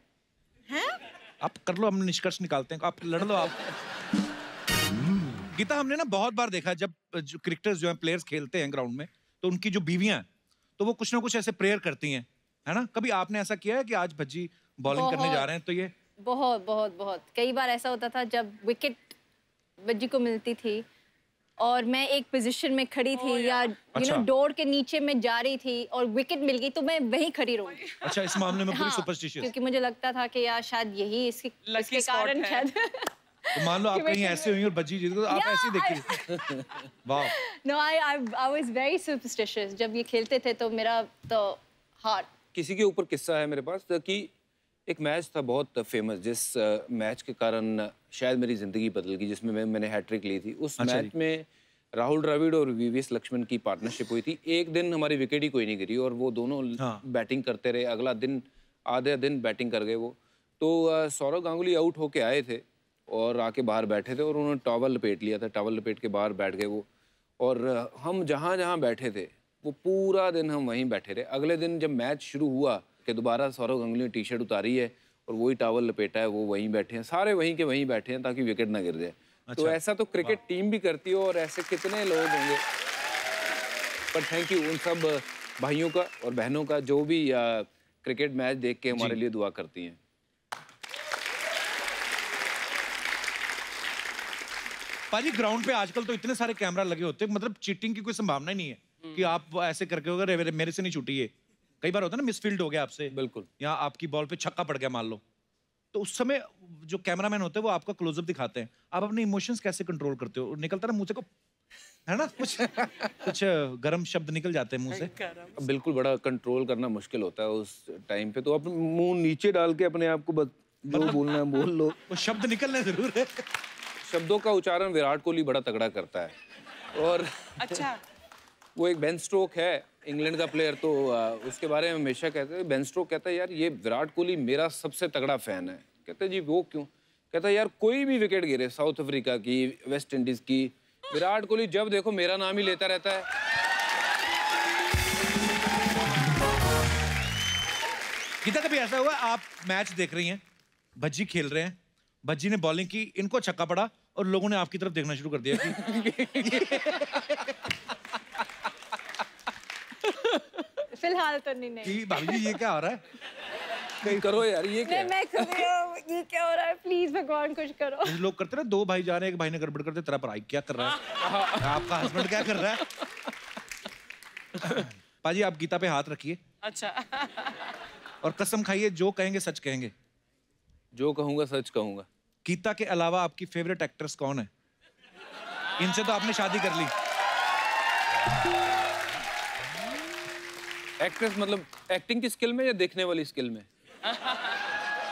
हैं? आप कर लो, हम निष्कर्ष निकालते हैं, आप लड़ लो आप। गीता, हमने ना बहुत बार देखा जब जो क्रिकेटर्स जो हैं प्लेयर्स खेलते हैं ग्राउंड में तो उनकी जो बीवियां हैं तो वो कुछ ना कुछ ऐसे प्रेयर करती हैं, है ना? कभी आपने ऐसा किया है कि आज भज्जी बॉलिंग करने जा रहे हैं तो ये? बहुत बहुत बहुत कई बार ऐसा होता था जब विकेट भज्जी को मिलती थी और मैं एक पोजीशन में खड़ी थी या यू नो डोर के नीचे में जा रही थी और विकेट मिल गई तो मैं वहीं खड़ी रहूंगी। अच्छा, इस मामले में पूरी सुपरस्टिशियस? क्योंकि मुझे लगता था कि यार शायद यही इसके कारण शायद। तो मान लो आप कहीं ऐसे हुई और भज्जी जीत गई तो आप ऐसे ही देखी? वाह। No, I was very superstitious. जब ये खेलते थे तो मेरा तो हार्ट। किसी के ऊपर किस्सा है मेरे पास कि एक मैच था बहुत फेमस, जिस मैच के कारण शायद मेरी ज़िंदगी बदल गई, जिसमें मैंने हैट्रिक ली थी। उस मैच में राहुल द्रविड़ और वीवीएस लक्ष्मण की पार्टनरशिप हुई थी। एक दिन हमारी विकेट ही कोई नहीं गिरी और वो दोनों बैटिंग करते रहे। अगला दिन आधे दिन बैटिंग कर गए वो। तो सौरव गांगुली आउट होके आए थे और आके बाहर बैठे थे और उन्होंने टॉवल लपेट लिया था। टॉवल लपेट के बाहर बैठ गए वो, और हम जहाँ जहाँ बैठे थे वो पूरा दिन हम वहीं बैठे रहे। अगले दिन जब मैच शुरू हुआ कि दोबारा सौरव गांगुली ने टी शर्ट उतारी है और वही टॉवल लपेटा है, वो वहीं बैठे हैं, सारे वहीं के वहीं बैठे हैं ताकि विकेट ना गिर जाए। अच्छा। तो ऐसा तो क्रिकेट टीम भी करती है और ऐसे कितने लोग होंगे। पर थैंक यू उन सब भाइयों का और बहनों का जो भी क्रिकेट मैच देख के हमारे लिए दुआ करती हैं। पाजी, ग्राउंड पे आजकल तो इतने सारे कैमरा लगे होते हैं, मतलब चीटिंग की कोई संभावना ही नहीं है कि आप ऐसे करके होगा मेरे से नहीं छूटी है। कई बार होता है ना, मिसफील्ड हो गया आपसे, बिल्कुल, या आपकी बॉल पे छक्का पड़ गया मान लो, तो उस समय जो कैमरामैन होते हैं वो आपका क्लोजअप दिखाते हैं। आप अपने इमोशंस कैसे कंट्रोल करते हो? निकलता ना मुंह से को, है ना, कुछ गर्म शब्द निकल जाते हैं मुंह से। बिल्कुल, बड़ा कंट्रोल करना मुश्किल होता है उस टाइम पे। तो अपने मुंह नीचे डाल के अपने आप को जो बोलना है बोल लो। वो शब्द निकलने जरूर है। शब्दों का उच्चारण विराट कोहली बड़ा तगड़ा करता है। और अच्छा, वो एक बेन स्ट्रोक है इंग्लैंड का प्लेयर, तो उसके बारे में हमेशा कहते हैं, बेन स्ट्रोक कहता है यार ये विराट कोहली मेरा सबसे तगड़ा फैन है। कहते हैं जी वो क्यों? कहता है यार कोई भी विकेट गिरे, साउथ अफ्रीका की, वेस्ट इंडीज की, विराट कोहली जब देखो मेरा नाम ही लेता रहता है। गीता, कभी ऐसा हुआ आप मैच देख रही हैं, भज्जी खेल रहे हैं, भज्जी ने बॉलिंग की, इनको छक्का पड़ा और लोगों ने आपकी तरफ देखना शुरू कर दिया कि फिलहाल तो नहीं। कि भाभी जी ये क्या हो रहा है? कहीं करो यार, ये क्या है? मैं कर रही हूँ, ये क्या हो रहा है? प्लीज भगवान कुछ करो। कुछ लोग करते ना, दो भाई जा रहे हैं, एक भाई ने गड़बड़ करते, तेरा भाई क्या कर रहा है? आपका हस्बैंड क्या कर रहा है? पाजी आप गीता पे हाथ रखिए। अच्छा। और कसम खाइए, जो कहेंगे सच कहेंगे। जो कहूंगा सच कहूंगा। गीता के अलावा आपकी फेवरेट एक्ट्रेस कौन है? इनसे तो आपने शादी कर ली। एक्ट्रेस मतलब एक्टिंग की स्किल में या देखने वाली स्किल में?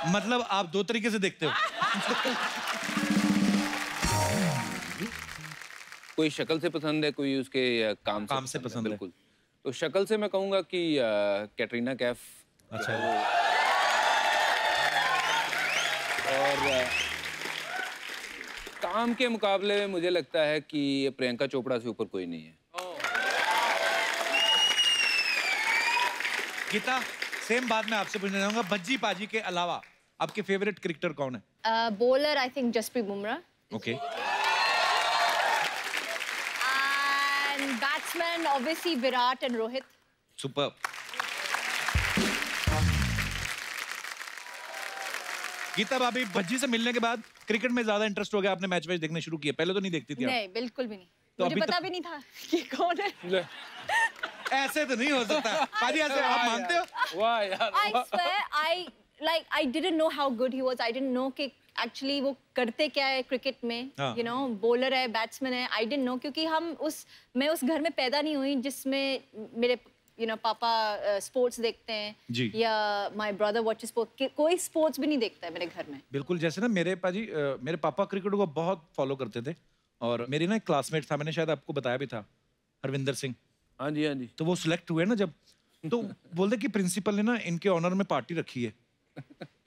मतलब आप दो तरीके से देखते हो। कोई शक्ल से पसंद है, कोई उसके काम से पसंद है। बिल्कुल। तो शक्ल से मैं कहूंगा कि कैटरीना कैफ। अच्छा। और काम के मुकाबले में मुझे लगता है कि प्रियंका चोपड़ा से ऊपर कोई नहीं है। गीता, सेम बात मैं आपसे पूछना चाहूंगा, भज्जी पाजी के अलावा आपके फेवरेट क्रिकेटर कौन है? Bowler I think Jasprit Bumrah. Okay. And batsman obviously Virat and Rohit. Super. Geeta भाभी, भज्जी से मिलने के बाद क्रिकेट में ज्यादा इंटरेस्ट हो गया, आपने मैच देखने शुरू किया? पहले तो नहीं देखती थी? नहीं, बिल्कुल भी नहीं। तो मुझे पता भी नहीं था कि कौन है। ऐसे तो नहीं हो सकता पाजी, ऐसे आप मानते हो? वाह यार। I swear, I didn't know how good he was. I didn't know कि actually वो करते क्या है क्रिकेट में, you know, बॉलर है, बैट्समैन है। I didn't know क्योंकि मैं उस घर में पैदा नहीं हुई जिसमें मेरे पापा स्पोर्ट्स देखते हैं या माय ब्रदर वॉचेस स्पोर्ट्स। कोई स्पोर्ट्स भी नहीं देखता है मेरे घर में। बिल्कुल, जैसे ना मेरे पाजी, मेरे पापा क्रिकेट को बहुत फॉलो करते थे और मेरी ना एक क्लासमेट था, मैंने शायद आपको बताया भी था, हरविंदर सिंह। हाँ जी, हाँ जी। तो वो सिलेक्ट हुए ना जब, तो बोलते कि प्रिंसिपल ने ना इनके ऑनर में पार्टी रखी है।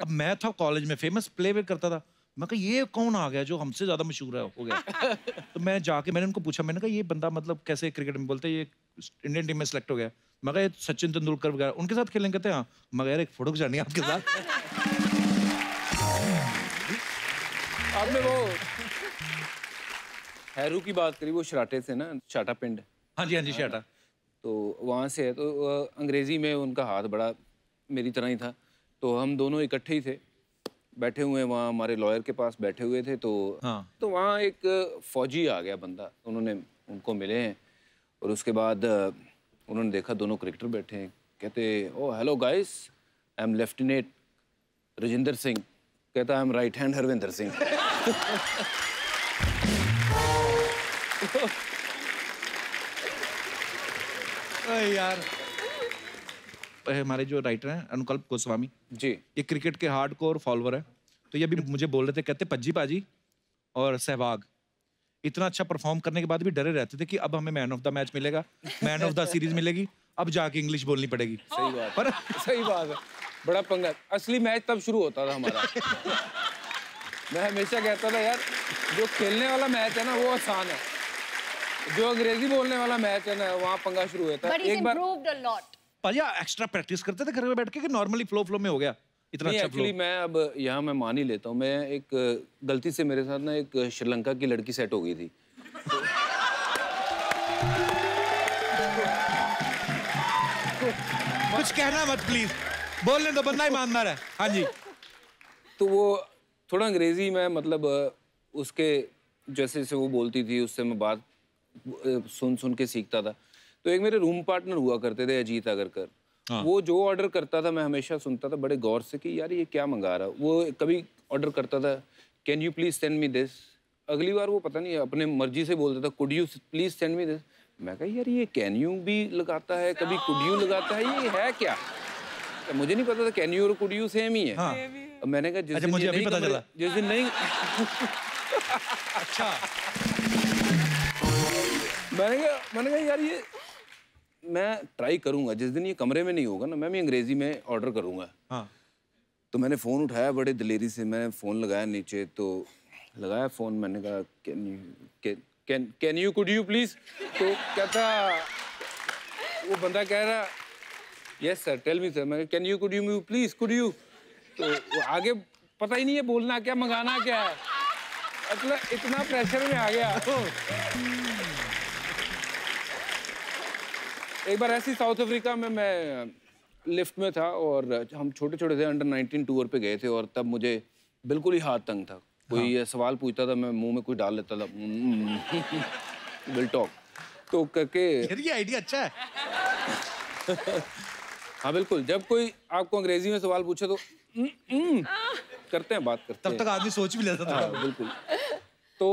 अब मैं था कॉलेज में, फेमस प्ले करता था, मैं कहा ये कौन आ गया जो हमसे ज्यादा मशहूर है हो गया। तो मैं जाके मैंने उनको पूछा, मैंने कहा ये बंदा मतलब कैसे क्रिकेट में? बोलते ये इंडियन टीम में सिलेक्ट हो गया। मैं कहा सचिन तेंदुलकर वगैरह उनके साथ खेलेंगे? कहते हाँ। मैं यार एक फोटो खिंचानी है आपके साथ। आपने वो हैरू की बात करी, वो शराटे से ना, शाटा पिंड। हाँ जी, हाँ जी, शाटा। तो वहाँ से है, तो अंग्रेजी में उनका हाथ बड़ा मेरी तरह ही था। तो हम दोनों इकट्ठे ही थे, बैठे हुए वहाँ हमारे लॉयर के पास बैठे हुए थे। तो तो वहाँ एक फौजी आ गया बंदा, उन्होंने उनको मिले हैं और उसके बाद उन्होंने देखा दोनों क्रिकेटर बैठे हैं। कहते oh hello guys, I am lieutenant Rajendra Singh. कहता I am right hand Harvinder Singh. यार हमारे जो राइटर हैं अनुकल्प गोस्वामी जी, ये क्रिकेट के हार्डकोर फॉलोअर है। तो ये भी मुझे बोल रहे थे, कहते पज्जी पाजी और सहवाग इतना अच्छा परफॉर्म करने के बाद भी डरे रहते थे कि अब हमें मैन ऑफ द मैच मिलेगा, मैन ऑफ द सीरीज मिलेगी, अब जाके इंग्लिश बोलनी पड़ेगी। सही बात पर सही बात है, बड़ा पंगा। असली मैच तब शुरू होता था हमारा। मैं हमेशा कहता था यार, जो खेलने वाला मैच है ना वो आसान है, जो अंग्रेजी बोलने वाला मैच है ना वहाँ पंगा शुरू होता है। एक बार पाजी एक्स्ट्रा प्रैक्टिस करते थे घर में बैठ के कि नॉर्मली फ्लो में हो गया इतना अच्छा फ्लो? मैं अब यहाँ मैं मान ही लेता हूँ, मैं एक गलती से मेरे साथ ना एक श्रीलंका की लड़की सेट हो गई थी। कुछ कहना मत प्लीज, बोलने दो, बंदा ईमानदार है। हाँ जी। तो वो थोड़ा अंग्रेजी में मतलब उसके जैसे जैसे वो बोलती थी उससे मैं बात सुन के सीखता था। तो एक मेरे रूम पार्टनर हुआ करते थे अजीत अगरकर। वो जो ऑर्डर करता था मैं हमेशा सुनता था बड़े गौर से कि यार ये क्या मंगा रहा है। वो कभी ऑर्डर करता था can you please send me this, अगली बार वो पता नहीं अपने मर्जी से बोलता था could you please send me this. मैं कहा यार ये कैन यू भी लगाता है, कभी कुड यू लगाता है, ये है क्या? मुझे नहीं पता था कैन यू और कुड यू सेम ही है। हाँ। मैंने कहा जिस दिन मुझे अभी पता चला, जिस दिन नहीं अच्छा मैंने कहा यार ये मैं ट्राई करूंगा, जिस दिन ये कमरे में नहीं होगा ना मैं भी अंग्रेजी में ऑर्डर करूंगा। हाँ। तो मैंने फ़ोन उठाया बड़े दिलेरी से, मैंने फ़ोन लगाया नीचे, तो लगाया फ़ोन, मैंने कहा can you could you please. तो कहता वो बंदा कह रहा yes sir tell me sir. मैं can you could you please could you. तो वो आगे पता ही नहीं है बोलना क्या मंगाना क्या है, मतलब इतना प्रेशर में आ गया। एक बार ऐसी साउथ अफ्रीका में मैं लिफ्ट में था और हम छोटे छोटे थे, अंडर 19 टूर पे गए थे और तब मुझे बिल्कुल ही हाथ तंग था। कोई सवाल पूछता था, मैं मुंह में कोई डाल लेता था, विल टॉक तो करके। ये आइडिया अच्छा है। हाँ बिल्कुल, जब कोई आपको अंग्रेजी में सवाल पूछे तो करते हैं, बात करते हैं। तब तक आदमी सोच भी लेता था। बिल्कुल। तो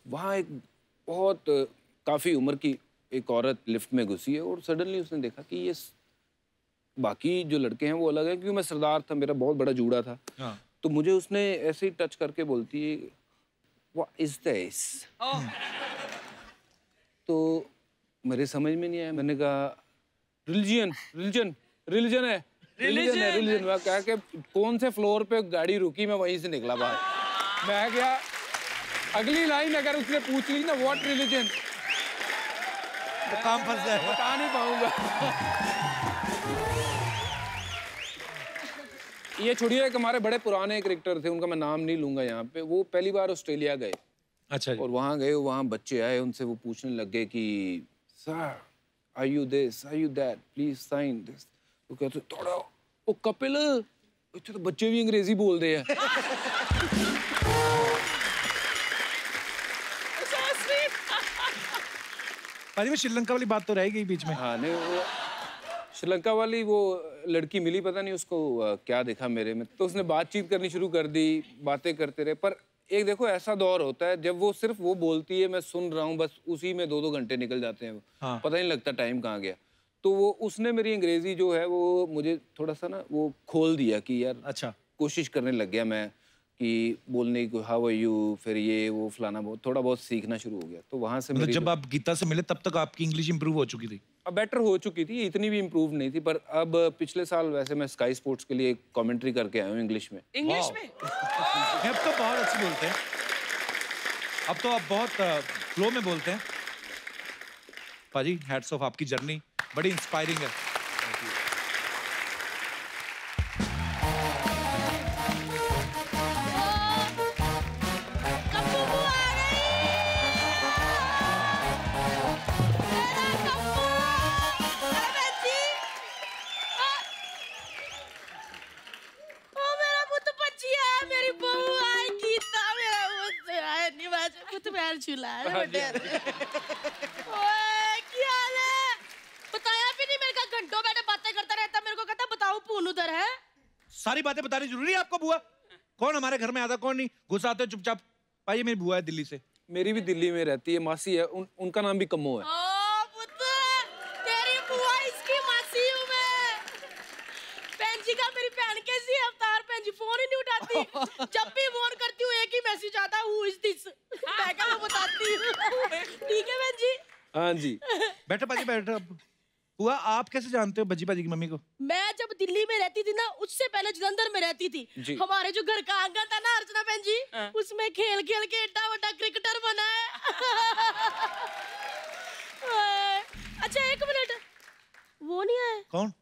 वहाँ एक बहुत काफ़ी उम्र की एक औरत लिफ्ट में घुसी है और सडनली उसने देखा कि ये बाकी जो लड़के हैं वो अलग है, क्योंकि मैं सरदार था, मेरा बहुत बड़ा जूड़ा था। हाँ। तो मुझे उसने ऐसे ही टच करके बोलती है व्हाट इज दिस। तो मेरे समझ में नहीं आया, मैंने कहा रिलीजन रिलीजन रिलीजन है, रिलीजन है, रिलीजन। मैं कहा कि कौन से फ्लोर पे गाड़ी रुकी, मैं वहीं से निकला बाहर। मैं क्या अगली लाइन अगर उसने पूछ ली ना व्हाट रिलीजन, तो काम फंस जाए, बता नहीं पाऊंगा। ये छोड़िए, एक हमारे बड़े पुराने क्रिकेटर थे, उनका मैं नाम नहीं लूंगा यहाँ पे, वो पहली बार ऑस्ट्रेलिया गए। अच्छा। और वहाँ गए, वहाँ बच्चे आए, उनसे वो पूछने लग गए कि sir are you this, are you that, please sign this. वो कहते थोड़ा ओ कपिल, अच्छा तो बच्चे भी अंग्रेजी बोल रहे हैं। पाजी में श्रीलंका वाली बात तो रह गई बीच में। हाँ नहीं, वो श्रीलंका वाली वो लड़की मिली, पता नहीं उसको क्या देखा मेरे में, तो उसने बातचीत करनी शुरू कर दी, बातें करते रहे। पर एक देखो ऐसा दौर होता है जब वो सिर्फ वो बोलती है, मैं सुन रहा हूँ, बस उसी में 2-2 घंटे निकल जाते हैं। हाँ। पता नहीं लगता टाइम कहाँ गया। तो वो उसने मेरी अंग्रेजी जो है वो मुझे थोड़ा सा ना वो खोल दिया कि यार अच्छा, कोशिश करने लग गया मैं कि बोलने को हाउ आर यू, फिर ये वो फलाना, बहुत थोड़ा बहुत सीखना शुरू हो गया। तो वहाँ से मतलब जब आप गीता से मिले तब तक आपकी इंग्लिश इंप्रूव हो चुकी थी? अब बेटर हो चुकी थी, इतनी भी इम्प्रूव नहीं थी, पर अब पिछले साल वैसे मैं स्काई स्पोर्ट्स के लिए कमेंट्री करके आया हूँ इंग्लिश में। इंग्लिश में? अब तो बहुत अच्छी बोलते हैं, अब तो आप बहुत फ्लो में बोलते हैं। पाजी हैट्स ऑफ, आपकी जर्नी बड़ी इंस्पायरिंग है। सारी बातें बतानी जरूरी है आपको? बुआ कौन हमारे घर में आता, कौन नहीं? घुस आते हो चुपचाप। भाई मेरी बुआ है दिल्ली से। मेरी भी दिल्ली में रहती है, मासी है, उनका नाम भी कम्मो है। तेरी बुआ इसकी मासी हूँ मैं। बहन जी का मेरी बहन कैसी है अवतार? बहन जी फोन ही नहीं उठाती, जब भी फोन करती हूँ एक ही मैसेज आता है, हु इज दिस? मैं क्या बताती हूँ। ठीक है बहन जी? हाँ जी। बैठो पाजी बैठो। बुआ आप कैसे जानते हो बज्जी पाजी की मम्मी को? मैं जब दिल्ली में रहती थी ना, उससे पहले जलंधर में रहती थी। हमारे जो घर का आंगन था ना अर्चना बहन जी, उसमें खेल खेल के एड्डा बड़ा क्रिकेटर बना है। अच्छा एक मिनट, वो नहीं आए? कौन?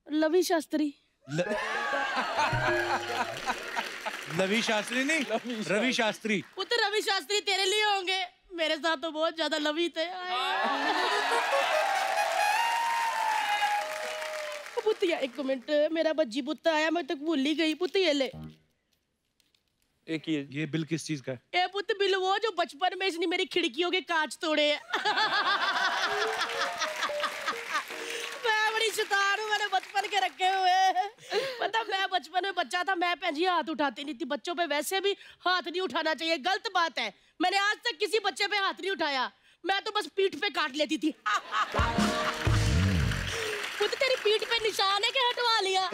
लवी शास्त्री। लवी शास्त्री नहीं, रवि शास्त्री। वो तो रवि शास्त्री तेरे लिए होंगे, मेरे साथ तो बहुत ज्यादा लवी थे। पुतिया एक मिनट, मेरा बज्जी पुत्ता आया, मैं तक भूल ही गई। पुत ये ले। एक ये बिल किस चीज का है? ए पुत बिल वो जो बचपन में इसने मेरी खिड़कियों के कांच तोड़े। मैं बड़ी शैतान हूँ, मैंने बचपन के रखे हुए। पता मैं बचपन में बच्चा था, मैं भैंजी हाथ उठाती नहीं थी। बच्चों पे वैसे भी हाथ नहीं उठाना चाहिए, गलत बात है। मैंने आज तक किसी बच्चे पे हाथ नहीं उठाया, मैं तो बस पीठ पे काट लेती थी। खुद तेरी पीठ पे निशान है क्या? हटवा लिया?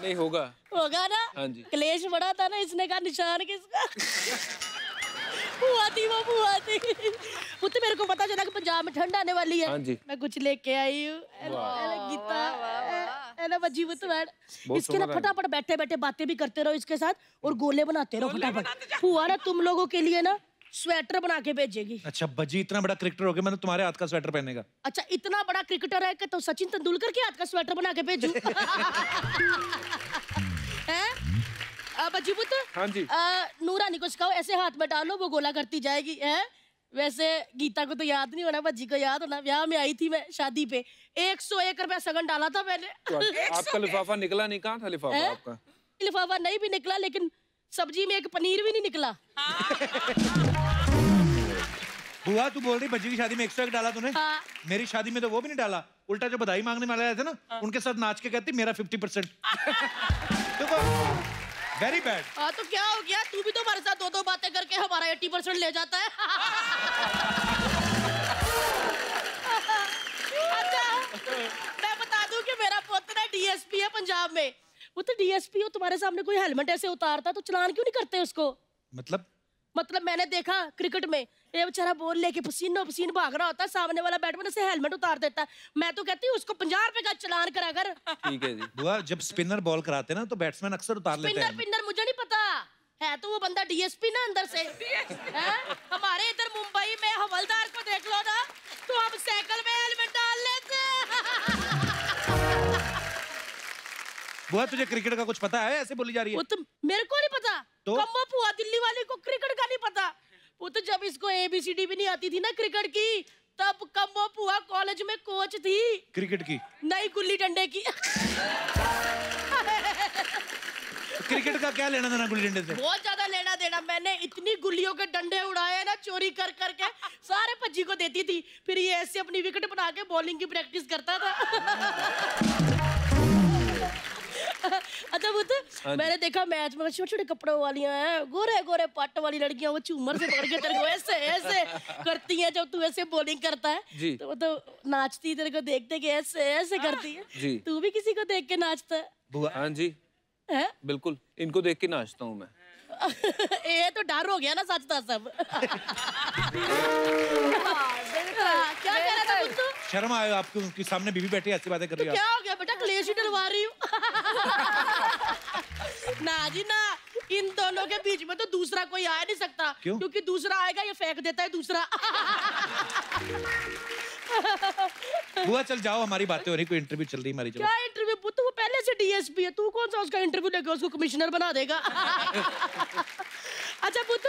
नहीं होगा। होगा ना? हाँ जी। क्लेश बड़ा था ना, इसने कहा निशान किसका? बुआ थी वो, बुआ थी। पुत मेरे को पता चला कि पंजाब में ठंड आने वाली है। हाँ जी। मैं कुछ लेके आई हूँ। गीता है ना बज्जी बुत बैठ, इसके ना फटाफट बैठे बैठे बातें भी करते रहो इसके साथ और गोले बनाते रहो फटाफट। बुआ ना तुम लोगों के लिए ना स्वेटर बना के भेजेगी। अच्छा बज्जी इतना बड़ा क्रिकेटर हो गया, मैंने तुम्हारे हाथ का स्वेटर पहनेगा। अच्छा इतना बड़ा क्रिकेटर है कि तो सचिन तेंदुलकर के हाथ का स्वेटर बना के भेजू? बज्जी बुत, हाँ जी। नूरानी को सिखाओ, ऐसे हाथ में डालो वो गोला करती जाएगी है। वैसे गीता को तो याद नहीं होना, भज्जी को याद होना। ब्याह में आई थी मैं शादी पे, 101 रुपया सगन डाला था मैंने। तो आपका लिफाफा निकला नहीं? कहाँ था लिफाफा आपका? लिफाफा नहीं भी निकला, लेकिन सब्जी में एक पनीर भी नहीं निकला। बुआ तू बोल रही भज्जी की शादी में 101 डाला तूने? हाँ। मेरी शादी में तो वो भी नहीं डाला, उल्टा जो बधाई मांगने वाले आए थे ना, उनके साथ नाच के कहती मेरा 50%। देखो वेरी बैड। हाँ तो क्या हो गया, तू भी तो हमारे साथ 2-2 बातें करके हमारा 80% ले जाता है। अच्छा मैं बता दूं कि मेरा पोता डीएसपी है पंजाब में। वो तो डीएसपी हो, तुम्हारे सामने कोई हेलमेट ऐसे उतारता तो चलान क्यों नहीं करते उसको? मतलब मैंने देखा क्रिकेट में ये बेचारा बॉल लेके पसीनो पसीन भाग रहा होता है, सामने वाला बैट्समैन से हेलमेट उतार देता है। मैं तो कहती हूँ उसको 50 रुपए का चलान करा कर। ठीक है जी। बुआ जब स्पिनर बॉल कराते हैं ना तो बैट्समैन अक्सर उतार लेते हैं। स्पिनर मुझे नहीं पता है, तो वो बंदा डीएसपी ना अंदर से है। हमारे इधर मुंबई में हवलदार को देख लो ना, तो हम साइकिल में हेलमेट डाल लेते हैं। बुआ तुझे क्रिकेट का कुछ पता है? ऐसे बोली जा रही है। वो तो मेरे को नहीं पता। तो? कम्बो फुआ दिल्ली वाले को क्रिकेट का नहीं पता। वो तो जब इसको ABCD भी नहीं आती थी ना क्रिकेट की, तब कम्बो फुआ कॉलेज में कोच थी क्रिकेट की, नहीं गुल्ली डंडे की। क्रिकेट का क्या लेना देना गुल्ली डंडे से? बहुत ज्यादा लेना देना। मैंने इतनी गुल्लियों के डंडे उड़ाए ना चोरी कर करके, सारे भज्जी को देती थी, फिर ये ऐसे अपनी विकेट बना के बॉलिंग की प्रैक्टिस करता था। अच्छा वो तो मैंने देखा मैच में छोटे छोटे कपड़ों वालियां हैं, गोरे गोरे पट्ट वाली लड़कियां, वो झूमर से पकड़ के तेरे को ऐसे ऐसे करती हैं जब तू ऐसे बॉलिंग करता है। तो वो तो नाचती तेरे को देखते कि ऐसे ऐसे करती है। तू भी किसी को देख के नाचता है? बुआ हाँ जी है? बिल्कुल, इनको देख के नाचता हूँ मैं। ये तो डर हो गया ना सच था सब। क्या कह रहा था तू? शर्म आएगा आपको, उनके सामने बीवी बैठी ऐसी बातें कर रही है। क्या हो गया बेटा, क्लेश ही डलवा रही हूँ। ना जी ना, इन दोनों के बीच में तो दूसरा कोई आ नहीं सकता। क्यों? क्योंकि दूसरा आएगा ये फेंक देता है दूसरा। बुआ चल जाओ, हमारी बातें हो रही, कोई इंटरव्यू चल रही हमारी। क्या इंटरव्यू? पुत वो पहले से डीएसपी है, तू कौन सा उसका इंटरव्यू लेके उसको कमिश्नर बना देगा? अच्छा पुत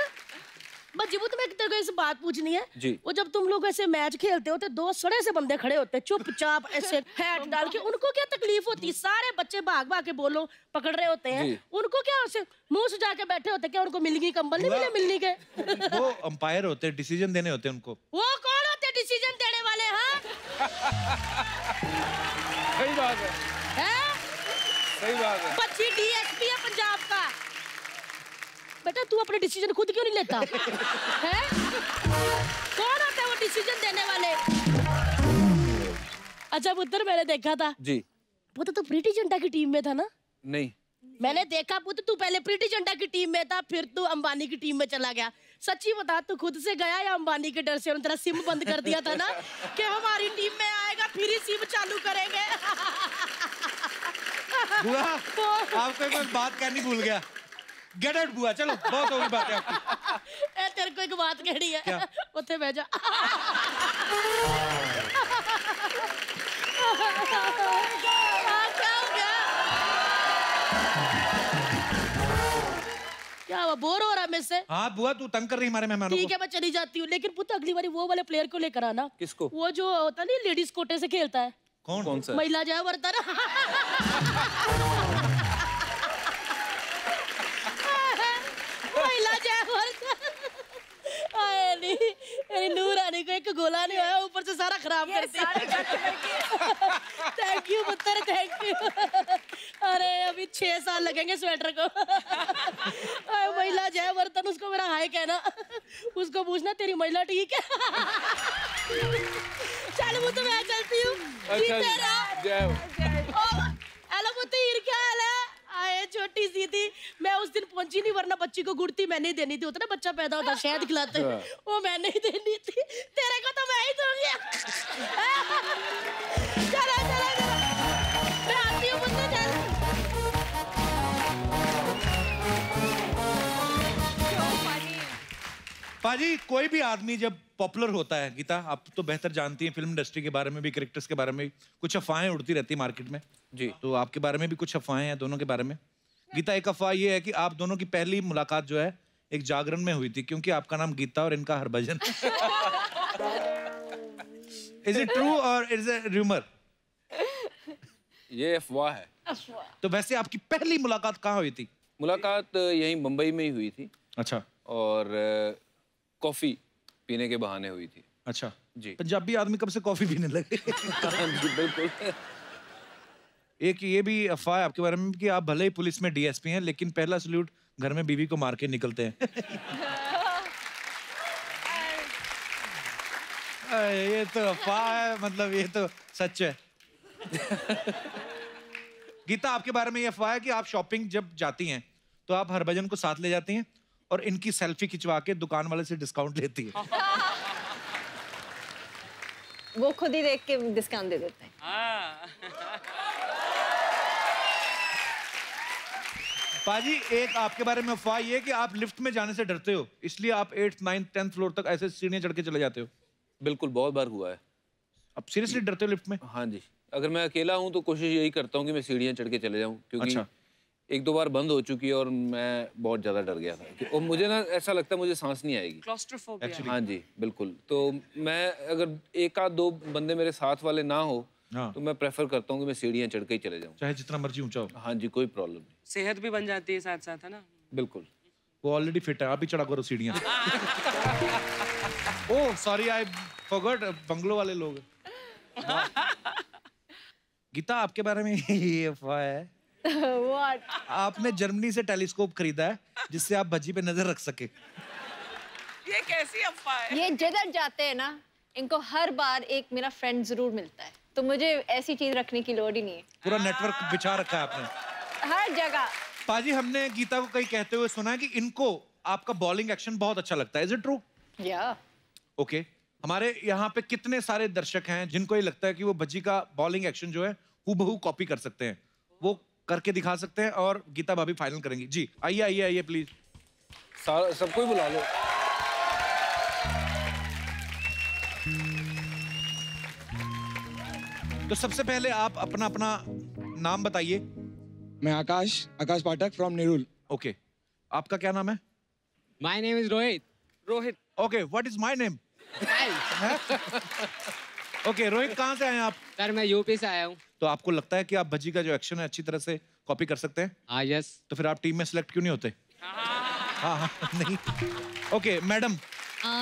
बच्ची, वो तुम्हें तेरे को इस बात पूछनी है जी। वो जब तुम लोग ऐसे मैच खेलते हो तो 2 सड़े से बंदे खड़े होते हैं चुपचाप ऐसे हैट डाल के, उनको क्या तकलीफ होती है? सारे बच्चे भाग भाग के बोलो पकड़ रहे होते हैं, उनको क्या ऐसे मुंह सुजा के बैठे होते हैं? क्या उनको मिलनी कंबल नहीं मिले मिलनी के? वो अंपायर होते हैं, डिसीजन देने होते हैं उनको। वो कौन होते हैं डिसीजन देने वाले? हाँ सही बात है, सही बात है। बच्ची डीएसपी है पंजाब का। बेटा तू अपने डिसीजन खुद क्यों नहीं लेता है? कौन होता है वो डिसीजन देने वाले? अच्छा पुत्र मैंने देखा था जी, पुत्र तू प्रीति जिंटा की टीम में था ना? नहीं मैंने देखा पुत्र तू पहले प्रीति जिंटा की टीम में था, फिर तू अंबानी की टीम में चला गया। सच्ची बता, तू खुद से गया या अंबानी के डर से उन्होंने तेरा सिम बंद कर दिया था ना कि हमारी टीम में आएगा फिर ही सिम चालू करेंगे? बुआ आपको एक बात कहनी भूल गया। गेट आउट बुआ, चलो बहुत हो गई बातें आपकी। ए तेरे को एक बात कहनी है, उत्थे बह जा। क्या हो गया? क्या हुआ, बोर हो रहा है मुझसे? हाँ बुआ तू तंग कर रही हमारे मेहमानों को। ठीक है मैं चली जाती हूँ, लेकिन पुत्र अगली बारी वो वाले प्लेयर को लेकर आना। किसको? वो जो होता नहीं लेडीज कोटे से खेलता है। कौन सा? महिला जय वर्धन। महिला जय वर्धन। नूरानी को एक गोला नहीं आया, ऊपर से सारा खराब कर दिया। थैंक यू पुत्र, थैंक यू। अरे अभी 6 साल लगेंगे स्वेटर को। महिला जय वर्धन, उसको मेरा हाय कहना, उसको पूछना तेरी महिला ठीक है? चल वो तो मैं चलती हूँ। हेलो पुत्र, क्या हाल है? आए छोटी सी थी मैं, उस दिन पहुंची नहीं, वरना बच्ची को गुड़ती मैंने ही देनी थी। होता ना बच्चा पैदा होता शहद खिलाते, वो मैंने ही देनी थी। तेरे को तो मैं ही दूंगी। चलो चलो चलो, मैं आती हूँ पुत्र, चल। पाजी कोई भी आदमी जब पॉपुलर होता है, गीता आप तो बेहतर जानती हैं फिल्म इंडस्ट्री के बारे में भी, कैरेक्टर्स के बारे में कुछ अफवाहें उड़ती रहती है मार्केट में जी, तो आपके बारे में भी कुछ अफवाहें हैं दोनों के बारे में। गीता एक अफवाह ये है कि आप दोनों की पहली मुलाकात जो है एक जागरण में हुई थी, क्योंकि आपका नाम गीता और इनका हरभजन। इज इट ट्रू और इज इट रूमर? ये अफवाह है। तो वैसे आपकी पहली मुलाकात कहाँ हुई थी? मुलाकात यहीं मुंबई में ही हुई थी। अच्छा। और कॉफी पीने के बहाने हुई थी। अच्छा जी। पंजाबी आदमी कब से कॉफी पीने लगे? जी बिल्कुल। एक ये भी अफवाह है आपके बारे में कि आप भले ही पुलिस में डीएसपी हैं, लेकिन पहला सल्यूट घर में बीवी को मार के निकलते हैं। ये तो अफवाह है, मतलब ये तो सच है। गीता, आपके बारे में ये अफवाह है कि आप शॉपिंग जब जाती हैं तो आप हरभजन को साथ ले जाती हैं और इनकी सेल्फी खिंचवा के दुकान वाले से डिस्काउंट लेती है। वो खुद ही देख के डिस्काउंट दे देते हैं। पाजी, एक आपके बारे में अफवाह ये है कि आप लिफ्ट में जाने से डरते हो, इसलिए आप 8th 9th 10th फ्लोर तक ऐसे सीढ़ियां चढ़ के चले जाते हो। बिल्कुल, बहुत बार हुआ है। अब सीरियसली डरते हो लिफ्ट में? हाँ जी, अगर मैं अकेला हूँ तो कोशिश यही करता हूँ कि मैं सीढ़ियाँ चढ़ के चले जाऊँ, क्योंकि अच्छा। 1-2 बार बंद हो चुकी है और मैं बहुत ज़्यादा डर गया था और मुझे ना ऐसा लगता है मुझे सांस नहीं आएगी। क्लॉस्ट्रोफोबिया। हाँ जी बिल्कुल। तो मैं अगर 1-2 बंदे मेरे साथ वाले ना हो तो मैं प्रेफर करता हूँ कि मैं सीढ़ियाँ चढ़ के ही चले जाऊँ, चाहे जितना मर्जी ऊंचा हो। हाँ जी, कोई प्रॉब्लम नहीं। सेहत भी बन जाती है साथ साथ, है ना? बिल्कुल। वो ऑलरेडी फिट है, आप ही चढ़ा करो सीढ़ियाँ। Oh sorry, I forgot, bungalow वाले लोग। गीता, आपके बारे में ये अफवाह है What? आपने जर्मनी से टेलीस्कोप खरीदा है जिससे आप भज्जी पे नजर रख सके। ये कैसी अफवाह है? ये जिधर जाते हैं ना, इनको हर बार एक मेरा फ्रेंड जरूर मिलता है, तो मुझे ऐसी चीज रखने की लोड़ ही नहीं है। पूरा नेटवर्क बिछा रखा है आपने हर जगह। पाजी, हमने गीता को कहीं कहते हुए सुना है कि इनको आपका बॉलिंग एक्शन बहुत अच्छा लगता है। Is it true? या ओके। हमारे यहाँ पे कितने सारे दर्शक हैं जिनको ये लगता है कि वो भज्जी का बॉलिंग एक्शन जो है हूबहू कॉपी कर सकते हैं, वो करके दिखा सकते हैं और गीता भाभी फाइनल करेंगी। जी आइए आइए आइए प्लीज, सबको ही बुला लो। तो सबसे पहले आप अपना अपना नाम बताइए। मैं आकाश पाठक फ्रॉम निरुल। ओके, आपका क्या नाम है? My name is Rohit. Rohit. Okay, what is my name? Okay, Rohit कहाँ से आए हैं आप? सर मैं यूपी से आया हूँ। तो आपको लगता है कि आप भज्जी का जो एक्शन है अच्छी तरह से कॉपी कर सकते हैं? हाँ यस। तो फिर आप टीम में सिलेक्ट क्यों नहीं होते? हाँ नहीं। Okay madam.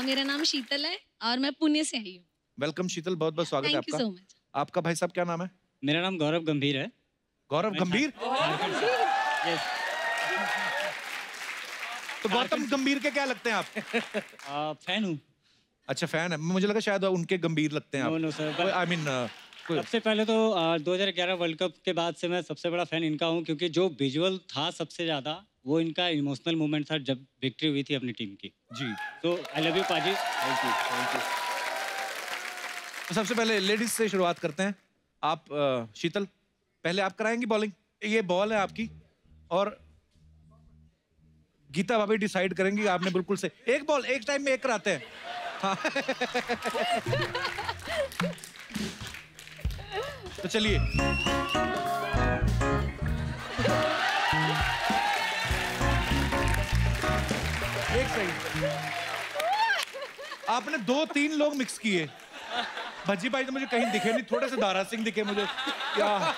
मेरा नाम शीतल है और मैं पुणे से आई हूँ। वेलकम शीतल, बहुत बहुत स्वागत है Thank you आपका। so much. आपका भाई साहब क्या नाम है? मेरा नाम गौरव गंभीर है। गौरव गंभीर? तो गौतम गंभीर के क्या लगते हैं आप? फैन हूँ। अच्छा फैन है, मुझे लगा शायद उनके गंभीर लगते हैं आप। नो सर, आई मीन सबसे पहले तो 2011 वर्ल्ड कप के बाद से मैं सबसे बड़ा फैन इनका हूँ, क्योंकि जो विजुअल था सबसे ज्यादा वो इनका इमोशनल मोमेंट था जब विक्ट्री हुई थी अपनी टीम की। जी। तो आई लव यू पाजी। Thank you. तो सबसे पहले लेडीज से शुरुआत करते हैं। आप शीतल, पहले आप कराएंगी बॉलिंग। ये बॉल है आपकी और गीता भाभी डिसाइड करेंगी। आपने बिल्कुल से एक बॉल एक टाइम में एक कराते हैं। हाँ। तो चलिए, एक सेकंड, आपने 2-3 लोग मिक्स किए। भज्जी भाई तो मुझे कहीं दिखे नहीं, थोड़े से दारा सिंह दिखे मुझे। क्या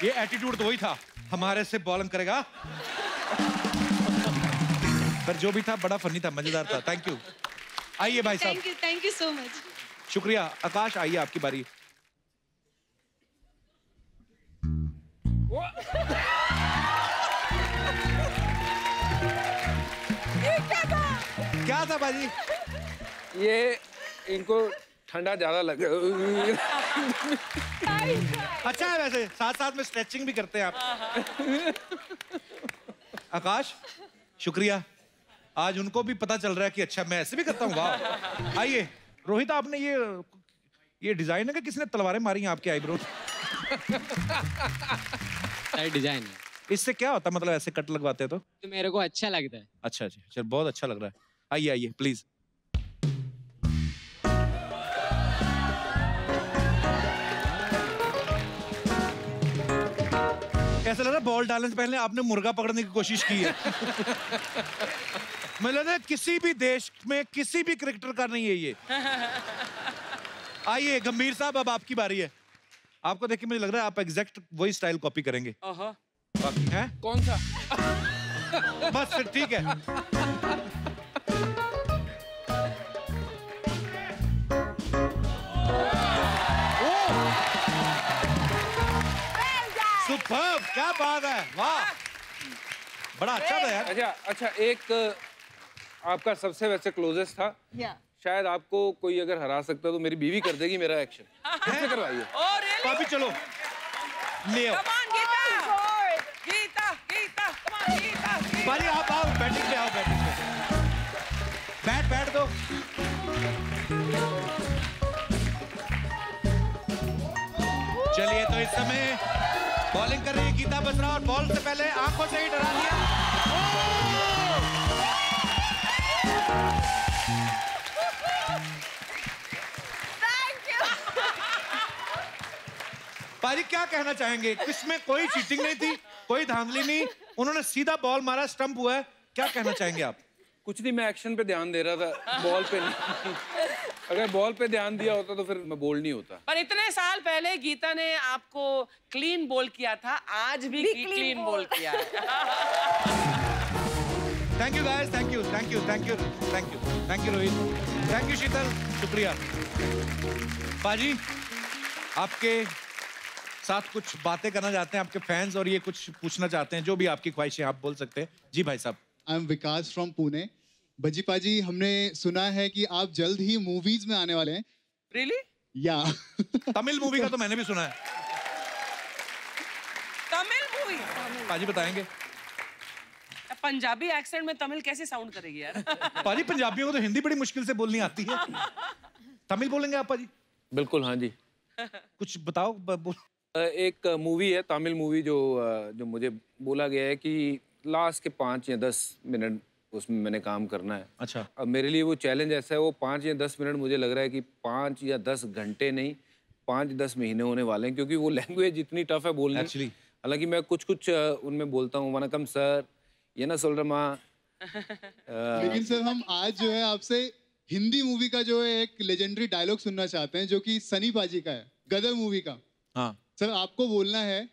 ये एटीट्यूड तो वही था, हमारे से बॉलिंग करेगा। पर जो भी था बड़ा फनी था, मजेदार था। Thank you. आइए भाई साहब। Thank you so much. शुक्रिया। आकाश आइए, आपकी बारी। क्या था बाजी? ये इनको ठंडा ज्यादा लग अच्छा है, वैसे साथ साथ में स्ट्रेचिंग भी करते हैं आप। आकाश शुक्रिया, आज उनको भी पता चल रहा है कि अच्छा मैं ऐसे भी करता हूँ। वाह। आइए रोहित, आपने ये डिजाइन है कि किसने तलवारें मारी हैं आपके आईब्रो? डिजाइन है। इससे क्या होता है, मतलब ऐसे कट लगवाते हैं तो मेरे को अच्छा लगता है। अच्छा अच्छा, चल बहुत अच्छा लग रहा है। आइए आइए प्लीज। ऐसा लग रहा है बॉल डालने से पहले आपने मुर्गा पकड़ने की कोशिश की है। मुझे लगता है किसी भी देश में किसी भी क्रिकेटर का नहीं है ये। आइए गंभीर साहब, अब आपकी बारी है। आपको देख के मुझे लग रहा है आप एग्जैक्ट वही स्टाइल कॉपी करेंगे। बाकी है कौन सा? बस फिर ठीक है। सुपर्ब, क्या बात है, वाह, बड़ा अच्छा था यार। अच्छा एक आपका सबसे वैसे क्लोजेस्ट था। शायद आपको कोई अगर हरा सकता तो मेरी बीवी कर देगी मेरा एक्शन। कैसे करवाइए? पापी चलो ले आओ। आप आओ बैटिंग पे, आओ बैटिंग पे। बैट दो। चलिए तो इस समय बॉलिंग कर रही है गीता बत्रा और बॉल से पहले आंखों से ही डरा दिया। पारी क्या कहना चाहेंगे? इसमें कोई चीटिंग नहीं थी, कोई धांधली नहीं, उन्होंने सीधा बॉल मारा, स्टंप हुआ है। क्या कहना चाहेंगे आप? कुछ नहीं, मैं एक्शन पे ध्यान दे रहा था, बॉल पे नहीं। अगर बॉल पे ध्यान दिया होता तो फिर मैं बोल्ड नहीं होता। पर इतने साल पहले गीता ने आपको क्लीन बोल किया था, आज भी क्लीन बोल किया है। Thank you guys, thank you Rohit, thank you Sheetal, शुक्रिया। पाजी आपके साथ कुछ बातें करना चाहते हैं आपके फैंस, और ये कुछ पूछना चाहते हैं, जो भी आपकी ख्वाहिशें आप बोल सकते हैं। जी भाई साहब। I am Vikas from Pune. Bhajji पाजी, हमने सुना है कि आप जल्द ही मूवीज में आने वाले हैं। Really? या तमिल मूवी का तो मैंने भी सुना है। तमिल मूवी? पाजी बताएंगे। पंजाबी एक्सेंट में तमिल कैसे साउंड करेगी यार? पाजी पंजाबियों को तो हिंदी बड़ी मुश्किल से बोलनी आती है, तमिल बोलेंगे आप पाजी? बिल्कुल हाँ जी। कुछ बताओ। एक मूवी है, तमिल मूवी, जो मुझे बोला गया है कि लास्ट के 5 या 10 मिनट उसमें मैंने काम करना है। अच्छा। अब मेरे लिए वो चैलेंज ऐसा है, वो 5 या 10 मिनट मुझे लग रहा है कि 5 या 10 घंटे नहीं, 5-10 महीने होने वाले हैं, क्योंकि वो लैंग्वेज इतनी टफ है बोलनी। एक्चुअली हालांकि मैं कुछ उनमें बोलता हूँ, वनकम सर, ये ना सोल रहा। लेकिन सर हम आज जो है आपसे हिंदी मूवी का जो है एक लेजेंडरी डायलॉग सुनना चाहते हैं, जो कि सनी पाजी का है, गदर मूवी का। हाँ सर, आपको बोलना है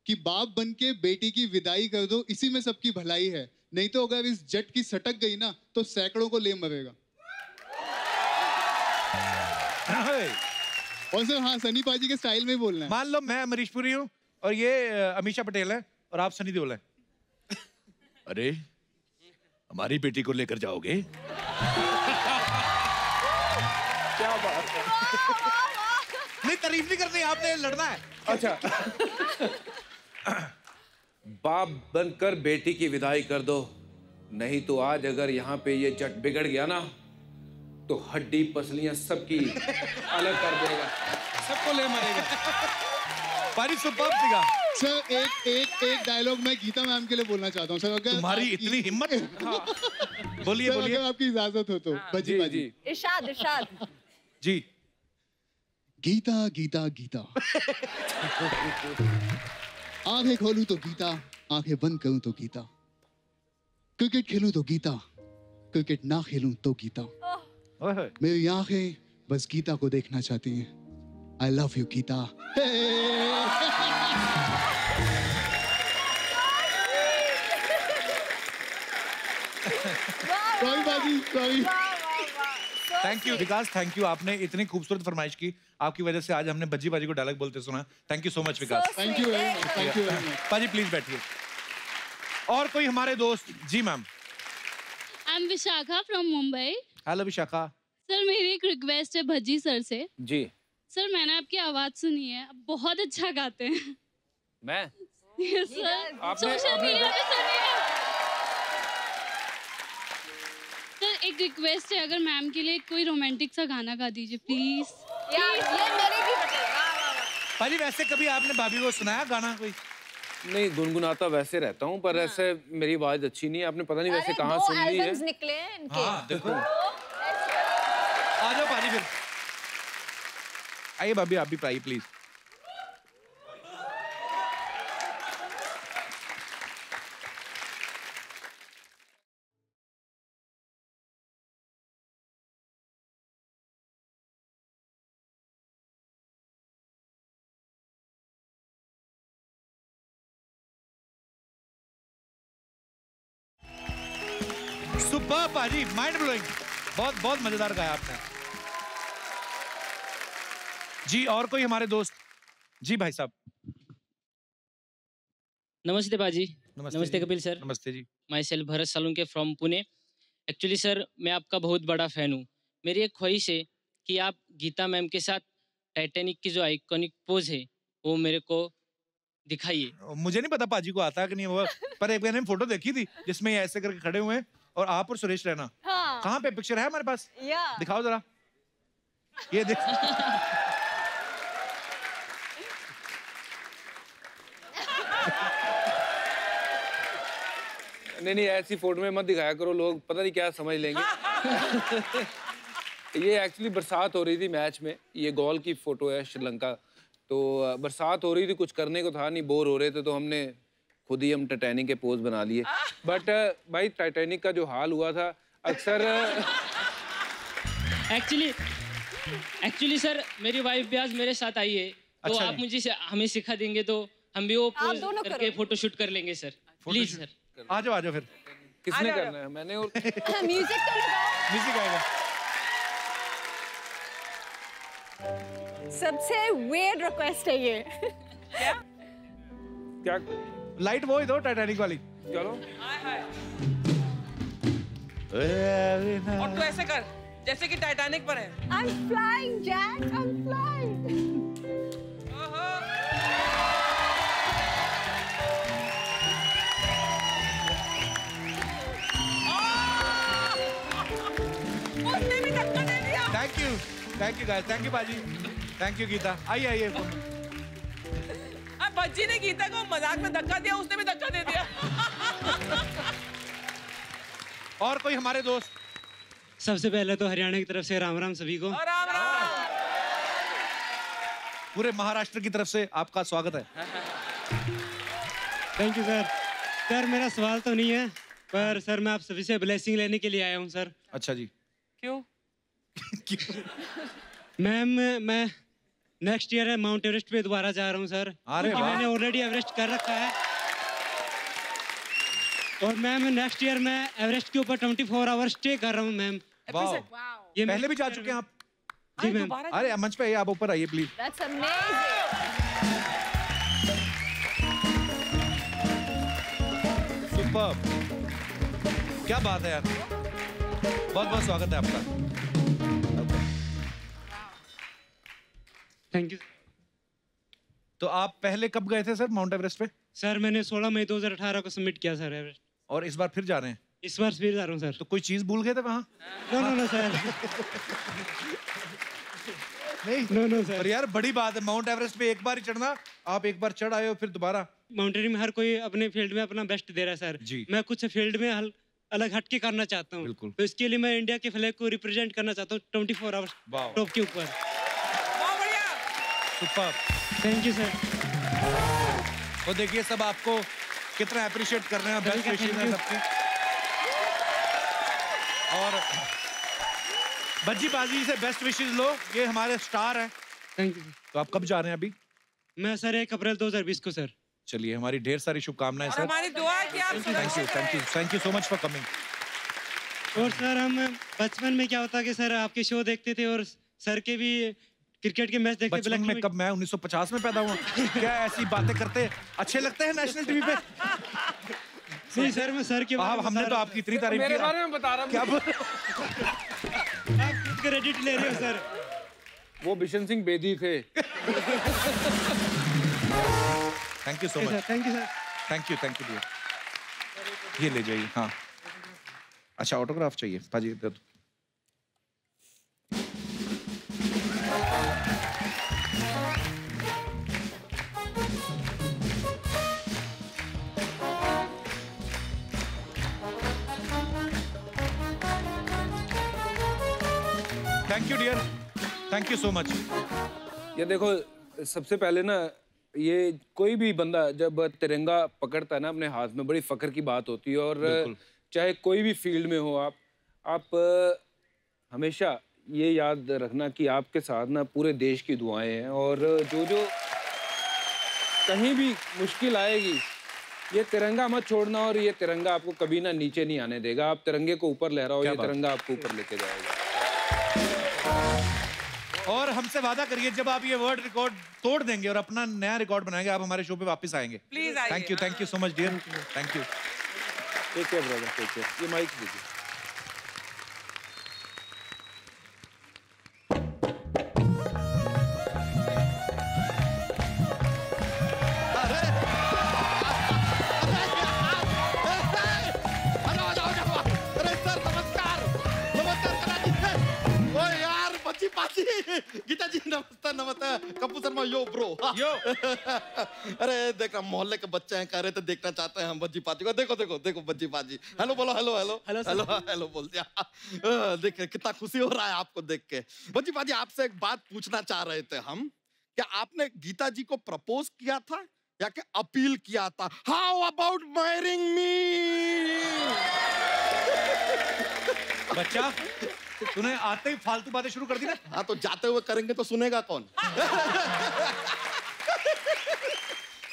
कि बाप बन के बेटी की विदाई कर दो, इसी में सबकी भलाई है, नहीं तो अगर इस जट की सटक गई ना तो सैकड़ों को ले मरेगा। और सर हाँ, सनी पाजी के स्टाइल में ही बोलना है। मान लो मैं अमरीश पुरी हूँ और ये अमीषा पटेल है और आप सनी देओल हैं। अरे हमारी बेटी को लेकर जाओगे? क्या बात है। नहीं, तारीफ नहीं करनी, आपने लड़ना है। अच्छा। बाप बनकर बेटी की विदाई कर दो, नहीं तो आज अगर यहाँ पे ये जट बिगड़ गया ना तो हड्डी पसलियां सबकी अलग कर देगा, सबको ले मारेगा। पारी सुपर्ब सीगा। सर एक डायलॉग मैं गीता मैम के लिए बोलना चाहता हूँ सर, अगर तुम्हारी इतनी हिम्मत। हाँ। बोलिए बोलिए, अगर आपकी इजाजत हो तो। भज्जी पाजी इरशाद जी। गीता गीता गीता। आंखें खोलूं तो गीता, आंखें बंद करूं तो गीता, क्रिकेट खेलूं तो गीता, क्रिकेट ना खेलूं तो गीता, मेरी आंखें बस गीता को देखना चाहती हैं। I love you Geeta. Thank you Vikas, thank you. आपने इतनी खूबसूरत फरमाइश की, आपकी वजह से आज हमने भज्जी बाजी को डायलॉग बोलते सुना। Thank you so much Vikas. Thank you very much, thank you very much. पाजी प्लीज बैठिए। और कोई हमारे दोस्त? जी ma'am. I am Vishakha from Mumbai. Hello Vishakha. Sir मेरी एक रिक्वेस्ट है भज्जी सर से। जी। सर मैंने आपकी आवाज सुनी है, आप बहुत अच्छा गाते हैं। मैं? यस सर, सोशल मीडिया पे सुनी है। सर एक रिक्वेस्ट है, अगर मैम के लिए कोई रोमांटिक सा गाना गा दीजिए प्लीज। यार ये मेरे भी बता। पाजी वैसे कभी आपने भाभी को सुनाया गाना कोई? नहीं, गुनगुनाता वैसे रहता हूँ, पर ऐसे मेरी आवाज अच्छी नहीं है। आपने पता नहीं वैसे कहाँ सुन ली है। निकले हैं इनके। हाँ देखो। आ जाओ पाजी फिर। आइए भाभी, आप भी आइए प्लीज। सुपर पाजी, माइंड ब्लोइंग, बहुत बहुत मजेदार गाया आपने। जी और कोई हमारे दोस्त? जी भाई साहब। नमस्ते बाजी। नमस्ते जी। कपिल सर। नमस्ते जी। Myself Bharat Salunke from Pune. Actually sir मैं आपका बहुत बड़ा फैन हूँ। मेरी एक ख्वाहिश है कि आप गीता मैम के साथ टाइटैनिक की जो आइकॉनिक पोज है वो मेरे को दिखाइए। मुझे नहीं पता पाजी को आता है कि नहीं वो, पर एक मैंने फोटो देखी थी जिसमें ये ऐसे करके खड़े हुए हैं और आप और सुरेश रैना। हाँ। कहाँ पे पिक्चर है हमारे पास? या। दिखाओ जरा। ये देख। नहीं ऐसी फोटो में मत दिखाया करो, लोग पता नहीं क्या समझ लेंगे। ये एक्चुअली बरसात हो रही थी मैच में, ये गोल की फोटो है श्रीलंका। तो बरसात हो रही थी, कुछ करने को था नहीं, बोर हो रहे थे, तो हमने खुद ही हम टाइटैनिक के पोज बना लिए। बट भाई टाइटैनिक का जो हाल हुआ था अक्सर एक्चुअली सर मेरी वाइफ भी आज मेरे साथ आई है, तो अच्छा आप मुझे हमें सिखा देंगे तो हम भी वो पोज करके फोटो शूट कर लेंगे सर। Please sir. आ जाओ फिर। किसने करना है? मैंने और म्यूजिक तो लगाओ। म्यूजिक आएगा। सबसे weird रिक्वेस्ट है ये। क्या? लाइट वो ही दो टाइटैनिक वाली। चलो। और तू ऐसे कर जैसे कि टाइटैनिक पर है। I'm flying, Jack. I'm flying. उसने भी धक्का दे दिया। Thank you guys, thank you बाजी, थैंक यू गीता। आइए। अब बच्ची ने गीता को मजाक में धक्का दिया, उसने भी धक्का दे दिया। और कोई हमारे दोस्त? सबसे पहले तो हरियाणा की तरफ से राम राम सभी को। राम राम। पूरे महाराष्ट्र की तरफ से आपका स्वागत है। Thank you sir. सर मेरा सवाल तो नहीं है, पर सर मैं आप सभी से ब्लेसिंग लेने के लिए आया हूँ सर। अच्छा जी। क्यों? मैम मैं नेक्स्ट ईयर माउंट एवरेस्ट पे दोबारा जा रहा हूँ सर, क्योंकि मैंने ऑलरेडी एवरेस्ट कर रखा है। और मैम नेक्स्ट ईयर मैं एवरेस्ट के ऊपर 24 आवर्स स्टे कर रहा हूँ मैम। ये पहले भी जा चुके हैं आप? जी मैम। अरे मंच पे आप ऊपर आइए प्लीज। That's amazing. सुपर्ब, क्या बात है यार, बहुत बहुत स्वागत है आपका। Thank you. तो आप पहले कब गए थे सर माउंट एवरेस्ट पे? सर मैंने 16 मई 2018 को सबमिट किया सर एवरेस्ट। और इस बार फिर जा रहे हैं? इस बार फिर जा रहा हूँ सर। तो कोई चीज भूल गए थे वहाँ? No sir. नहीं सर। और यार बड़ी बात है, माउंट एवरेस्ट पे एक बार ही चढ़ना, आप एक बार चढ़ आए हो फिर दोबारा। माउंटेनियरिंग में हर कोई अपने फील्ड में अपना बेस्ट दे रहा है सर जी। मैं कुछ फील्ड में अलग हट के करना चाहता हूँ, तो इसके लिए मैं इंडिया के फ्लैग को रिप्रेजेंट करना चाहता हूँ 24 आवर्स टॉप के ऊपर। Super, thank you sir. तो देखिए सब आपको कितना अप्रिशिएट कर रहे हैं, बेस्ट विशेस हैं सबके। और बज्जी बाजी से बेस्ट विशेस लो, ये हमारे स्टार हैं। Thank you. तो आप कब जा रहे हैं अभी? मैं सर 1 अप्रैल 2020 को सर। चलिए हमारी ढेर सारी शुभकामनाएं सर। हमारी दुआ है कि आप thank you so much for coming. और सर हम बचपन में क्या होता कि सर आपके शो देखते थे और सर के भी क्रिकेट के मैच देखते। बचपन में कब? मैं 1950 में पैदा हुआ। क्या ऐसी बातें करते अच्छे लगते हैं नेशनल टीवी पे? नहीं सर मैं सर के हमने तो आपकी इतनी तारीफ की। मेरे बारे में बता रहा हूँ। क्या आप क्रेडिट ले रहे हो सर। वो बिशन सिंह बेदी थे। Thank you so much. Thank you sir. Thank you dear. ये ले जाइए। हाँ अच्छा, ऑटोग्राफ चाहिए पाजी दे दो। Thank you dear, thank you so much. ये देखो सबसे पहले ना, ये कोई भी बंदा जब तिरंगा पकड़ता है ना अपने हाथ में, बड़ी फख्र की बात होती है। और चाहे कोई भी फील्ड में हो आप हमेशा ये याद रखना कि आपके साथ ना पूरे देश की दुआएं हैं। और जो कहीं भी मुश्किल आएगी ये तिरंगा मत छोड़ना, और ये तिरंगा आपको कभी ना नीचे नहीं आने देगा। आप तिरंगे को ऊपर लहराओ, ये तिरंगा आपको ऊपर लेके जाएगा। और हमसे वादा करिए जब आप ये वर्ल्ड रिकॉर्ड तोड़ देंगे और अपना नया रिकॉर्ड बनाएंगे, आप हमारे शो पे वापस आएंगे। प्लीज आइए। Thank you so much dear, thank you. Take care brother, take care. ये माइक दीजिए। गीता जी नमस्ते नमस्ते। Kapoor Sharma yo bro yo. अरे देख रहा मोहल्ले के बच्चे हैं, कह रहे थे देखना चाहते हैं हम बज्जी पाजी को। देखो देखो देखो बज्जी पाजी। हेलो बोलो, हेलो हेलो हेलो हेलो बोल दिया। देख कितना खुशी हो रहा है आपको देख के। बज्जी पाजी आपसे एक बात पूछना चाह रहे थे हम, क्या आपने गीता जी को प्रपोज किया था या कि अपील किया था? हाउ अबाउट मैरिंग मी? बच्चा तूने आते ही फालतू बातें शुरू कर दी ना। हाँ तो जाते हुए करेंगे तो सुनेगा कौन?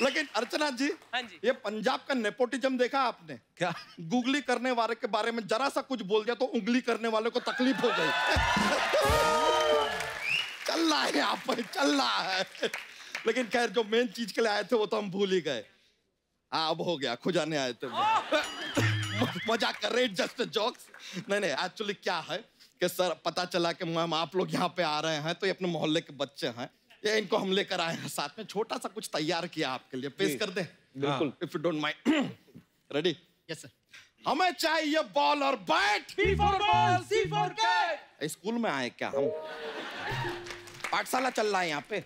लेकिन अर्चना जी, हाँ जी, ये पंजाब का नेपोटिज्म देखा आपने क्या? गूगली करने वाले के बारे में जरा सा कुछ बोल दिया तो उंगली करने वाले को तकलीफ हो गई। चल रहा है यहाँ पर, चल रहा है। लेकिन खैर जो मेन चीज के लिए आए थे वो तो हम भूल ही गए। हाँ अब हो गया, खुजाने आए थे। मजाक कर रहे, जस्ट जोक्स। नहीं एक्चुअली क्या है कि सर पता चला कि मैम आप लोग यहाँ पे आ रहे हैं, तो ये अपने मोहल्ले के बच्चे हैं, ये इनको हम लेकर आए हैं साथ में। छोटा सा कुछ तैयार किया आपके लिए, पेश कर दें? बिल्कुल, if you don't mind. Ready? Yes sir. हमें चाहिए बॉल और bat. B for ball, C for cat। School में आए क्या हम? पाठशाला चल रहा है यहाँ पे।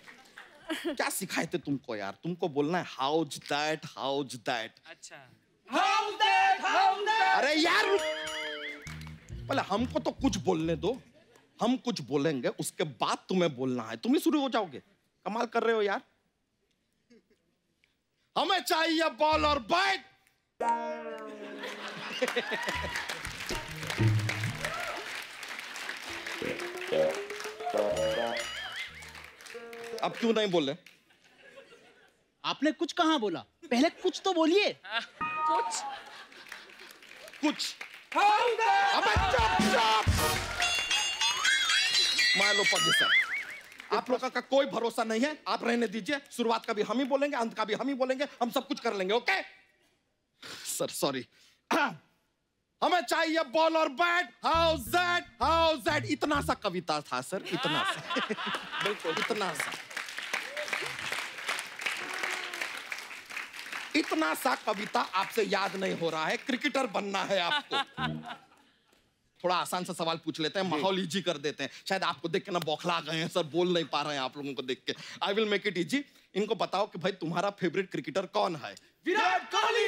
क्या सिखाए थे तुमको यार? तुमको बोलना है हाउज दैट, हाउज दैट। अच्छा, हाउज दैट, हाउज दैट। अरे यार पहले हमको तो कुछ बोलने दो, हम कुछ बोलेंगे उसके बाद तुम्हें बोलना है। तुम ही शुरू हो जाओगे, कमाल कर रहे हो यार। हमें चाहिए बॉल और बैट। अब क्यों नहीं बोले? आपने कुछ कहाँ बोला? पहले कुछ तो बोलिए। कुछ कुछ अबे चुप चुप। मान लो सर, आप लोगों का कोई भरोसा नहीं है, आप रहने दीजिए। शुरुआत का भी हम ही बोलेंगे, अंत का भी हम ही बोलेंगे, हम सब कुछ कर लेंगे। Okay sir, sorry. हमें चाहिए बॉल और bat. House that, house that. इतना सा कविता था सर, इतना सा। बिल्कुल इतना सा, इतना सा कविता आपसे याद नहीं हो रहा है। क्रिकेटर बनना है आपको। थोड़ा आसान सा सवाल पूछ लेते हैं, माहौल इजी कर देते हैं। शायद आपको देख के ना बौखला गए हैं सर, बोल नहीं पा रहे हैं आप लोगों को देख के। I will make it easy. इनको बताओ कि भाई तुम्हारा फेवरेट क्रिकेटर कौन है? विराट कोहली।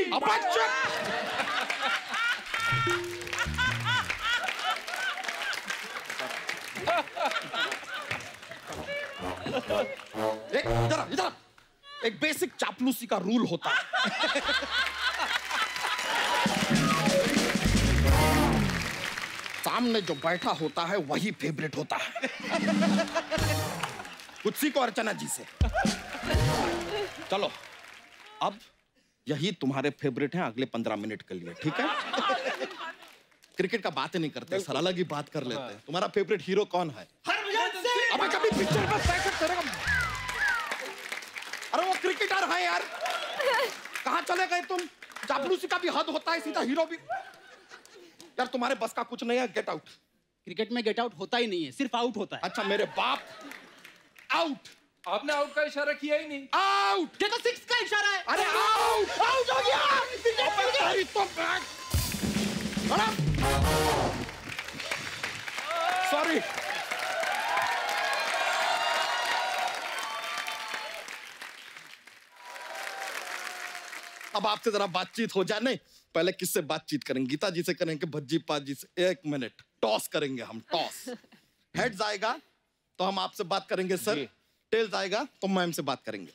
इधर इधर, एक बेसिक चापलूसी का रूल होता है। सामने जो बैठा होता है वही फेवरेट होता है। कुछ सीखो अर्चना जी से। चलो अब यही तुम्हारे फेवरेट हैं अगले 15 मिनट के लिए, ठीक है? क्रिकेट का बात ही नहीं करते सर, अलग ही बात कर लेते हैं। तुम्हारा फेवरेट हीरो कौन है? अबे कभी पिक्चर में बैकअप करेगा। अरे वो क्रिकेटर है यार, कहाँ चले गए तुम? चापलूसी का भी हद होता है, सीधा हीरो भी। यार तुम्हारे बस का कुछ नहीं है, गेट आउट। क्रिकेट में गेट आउट होता ही नहीं है, सिर्फ आउट होता है। अच्छा मेरे बाप, आउट। आपने आउट का इशारा किया ही नहीं। आउट, ये तो 6 का इशारा है। अरे आउट, आउट हो गया। सॉरी। अब आपसे जरा बातचीत हो जाए। नहीं पहले किससे बातचीत करेंगे? गीता जी से करेंगे, भज्जी पाजी से? 1 मिनट, टॉस करेंगे हम, टॉस। हेड्स आएगा तो हम आपसे बात करेंगे सर, टेल्स आएगा तो मैम से बात करेंगे।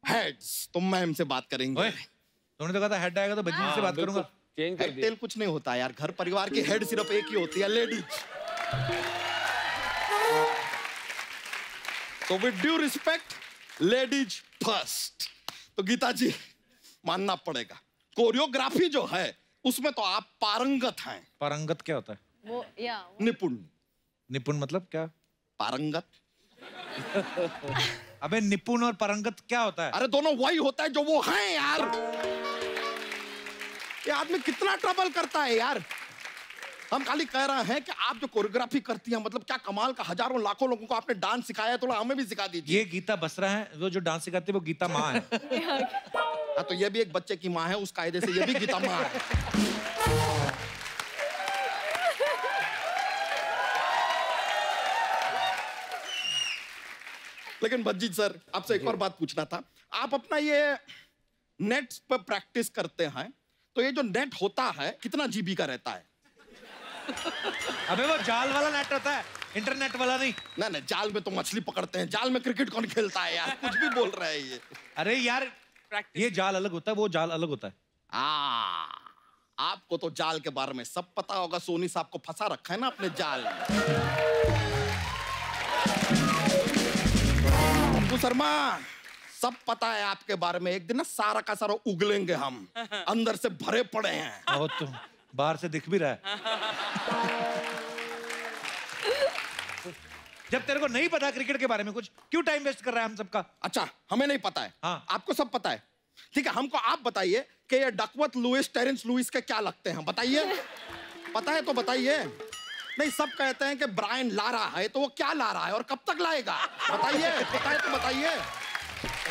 हेड्स तो मैम से बात करेंगे। तुमने तो कहा था हेड आएगा तो भज्जी से बात करूंगा। हेड टेल कुछ नहीं होता यार, घर परिवार की हेड सिर्फ एक ही होती है, लेडीज। तो with due respect, ladies first. तो गीता जी मानना पड़ेगा, कोरियोग्राफी जो है उसमें तो आप पारंगत हैं। पारंगत क्या होता है? वो या निपुण। निपुण मतलब क्या? पारंगत। अबे निपुण और पारंगत क्या होता है? अरे दोनों वही होता है जो वो हैं यार। ये आदमी कितना ट्रबल करता है यार। हम खाली कह रहे हैं कि आप जो कोरियोग्राफी करती हैं, मतलब क्या कमाल का, हजारों लाखों लोगों को आपने डांस सिखाया है, थोड़ा हमें भी सिखा दीजिए। ये गीता बसरा है, वो जो डांस सिखाती है वो गीता माँ है। हाँ तो ये भी एक बच्चे की माँ है, उस कायदे से ये भी गीता माँ है। लेकिन भज्जी सर, आपसे एक और बात पूछना था। आप अपना ये नेट पर प्रैक्टिस करते हैं, तो ये जो नेट होता है कितना जीबी का रहता है? अबे वो जाल वाला नेट होता है, इंटरनेट वाला नहीं। नहीं, जाल में तो मछली पकड़ते हैं, जाल में क्रिकेट कौन खेलता है यार? कुछ भी बोल रहे हैं ये। अरे यार ये जाल अलग होता है, वो जाल अलग होता है। आपको तो जाल के बारे में सब पता होगा, सोनी साहब को फंसा रखा है ना अपने जाल में। अब्बू शर्मा, सब पता है आपके बारे में। एक दिन ना सारा का सारा उगलेंगे हम, अंदर से भरे पड़े हैं। और तो बाहर से दिख भी रहा है। जब तेरे को नहीं पता क्रिकेट के बारे में कुछ, क्यों टाइम वेस्ट कर रहा है हम सबका? अच्छा, हमें नहीं पता है। हाँ। आपको सब पता है। ठीक है, हमको आप बताइए कि ये डकवर्थ लुइस, टेरेंस लुइस के क्या लगते हैं, बताइए। पता है तो बताइए। नहीं, सब कहते हैं कि ब्रायन ला रहा है, तो वो क्या ला रहा है और कब तक लाएगा? बताइए, पता है तो बताइए।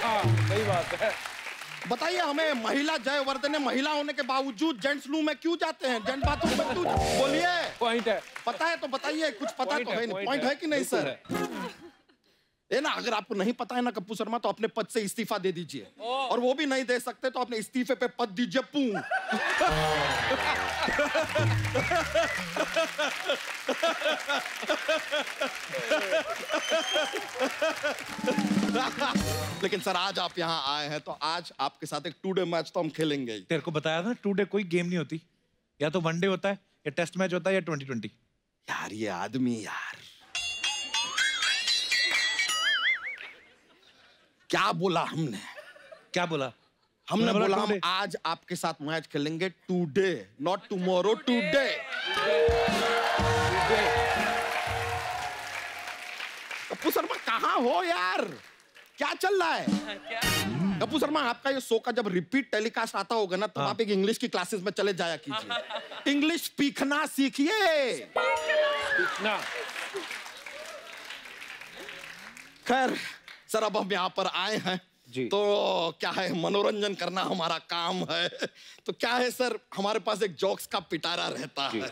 हाँ, सही बात है। बताइए हमें, महिला जयवर्धन ने महिला होने के बावजूद जेंट्स रूम में क्यों जाते हैं, जेंट्स बाथरूम में क्यों? बोलिए। पॉइंट है। पता है तो बताइए, कुछ पता तो है नहीं। पॉइंट है कि नहीं सर? ये ना, अगर आपको नहीं पता है ना कप्पू शर्मा, तो अपने पद से इस्तीफा दे दीजिए। और वो भी नहीं दे सकते तो अपने इस्तीफे पे पद दीजिए पू। लेकिन सर आज आप यहाँ आए हैं, तो आज आपके साथ एक 2 डे मैच तो हम खेलेंगे ही। तेरे को बताया था 2 डे कोई गेम नहीं होती, या तो 1 डे होता है, या टेस्ट मैच होता है, या 2020। यार ये आदमी यार क्या बोला हमने? क्या बोला? हमने बोला हम आज आपके साथ मैच खेलेंगे 2 day, not tomorrow, 2 day. Kappu Sharma कहाँ हो यार? क्या चल रहा है? कप्पू शर्मा, आपका ये शो का जब रिपीट टेलीकास्ट आता होगा ना, तो आप एक इंग्लिश की क्लासेस में चले जाया कीजिए। इंग्लिश सीखना सीखिए। खैर सर, अब हम यहाँ पर आए हैं तो क्या है, मनोरंजन करना हमारा काम है। तो क्या है सर, हमारे पास एक जोक्स का पिटारा रहता है।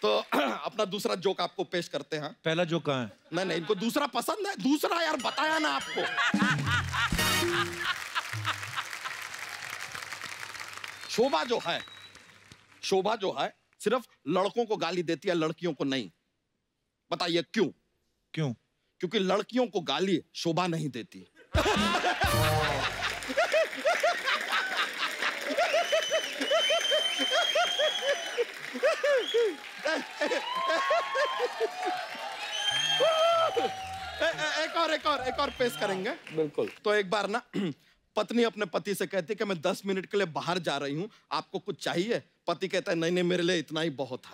तो अपना दूसरा जोक आपको पेश करते हैं। पहला जोक कहाँ है? नहीं, इनको दूसरा पसंद है। दूसरा यार बताया ना आपको। शोभा जो है सिर्फ लड़कों को गाली देती है, लड़कियों को नहीं। बताइए क्यों? क्योंकि लड़कियों को गाली शोभा नहीं देती। एक और पेश करेंगे। बिल्कुल। तो एक बार ना पत्नी अपने पति से कहती है कि मैं 10 मिनट के लिए बाहर जा रही हूँ, आपको कुछ चाहिए? पति कहता है नहीं, मेरे लिए इतना ही बहुत है।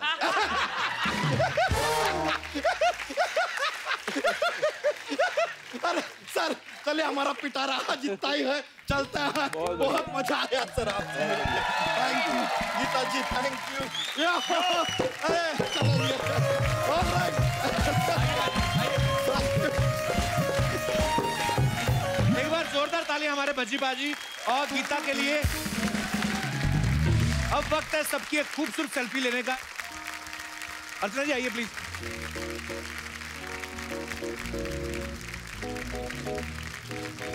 अरे सर, चलिए हमारा पिटारा आज इतना ही है, चलता है। बहुत मजा आया सर आपसे। Thank you Geeta ji, thank you. एक बार जोरदार ताली हमारे भज्जी बाजी और गीता के लिए। अब वक्त है सबकी एक खूबसूरत सेल्फी लेने का। अर्चना जी आइए प्लीज।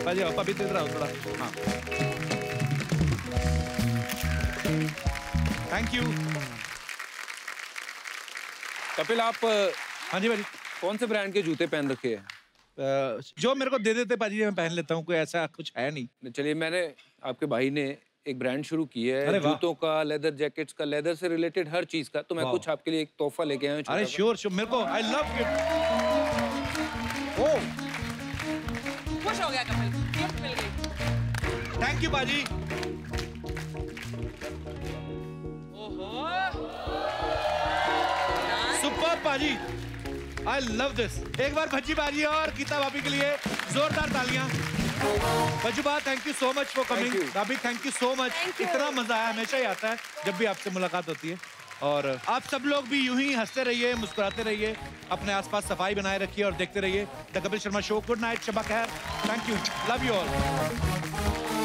बाजी आप अभी इधर आओ थोड़ा। हाँ, थैंक यू। कपिल, आप हाँ जी भाजी, कौन से ब्रांड के जूते पहन रखे हैं? जो मेरे को दे देते पाजी, मैं पहन लेता हूँ, कोई ऐसा कुछ है नहीं। चलिए, मैंने आपके भाई ने एक ब्रांड शुरू की है अरे वाह। जूतों का, लेदर जैकेट्स का, लेदर से रिलेटेड हर चीज का। तो मैं वाह। कुछ आपके लिए एक तोहफा लेके आया हूँ। अरे श्योर श्योर, मेरे को आई लव गिफ्ट। ओह खुश हो गया कपिल, गिफ्ट मिल गई। थैंक यू बाजी। सुपर बाजी, आई लव दिस। एक बार भज्जी बाजी और गीता भाभी के लिए जोरदार तालियां। भज्जू बा, thank you so much for coming. भाभी थैंक यू सो मच। इतना मजा आया, हमेशा ही आता है जब भी आपसे मुलाकात होती है। और आप सब लोग भी यूं ही हंसते रहिए, मुस्कुराते रहिए, अपने आसपास सफाई बनाए रखिए और देखते रहिए the Kapil Sharma show. Good night, Shaba Khair. Thank you, love you all.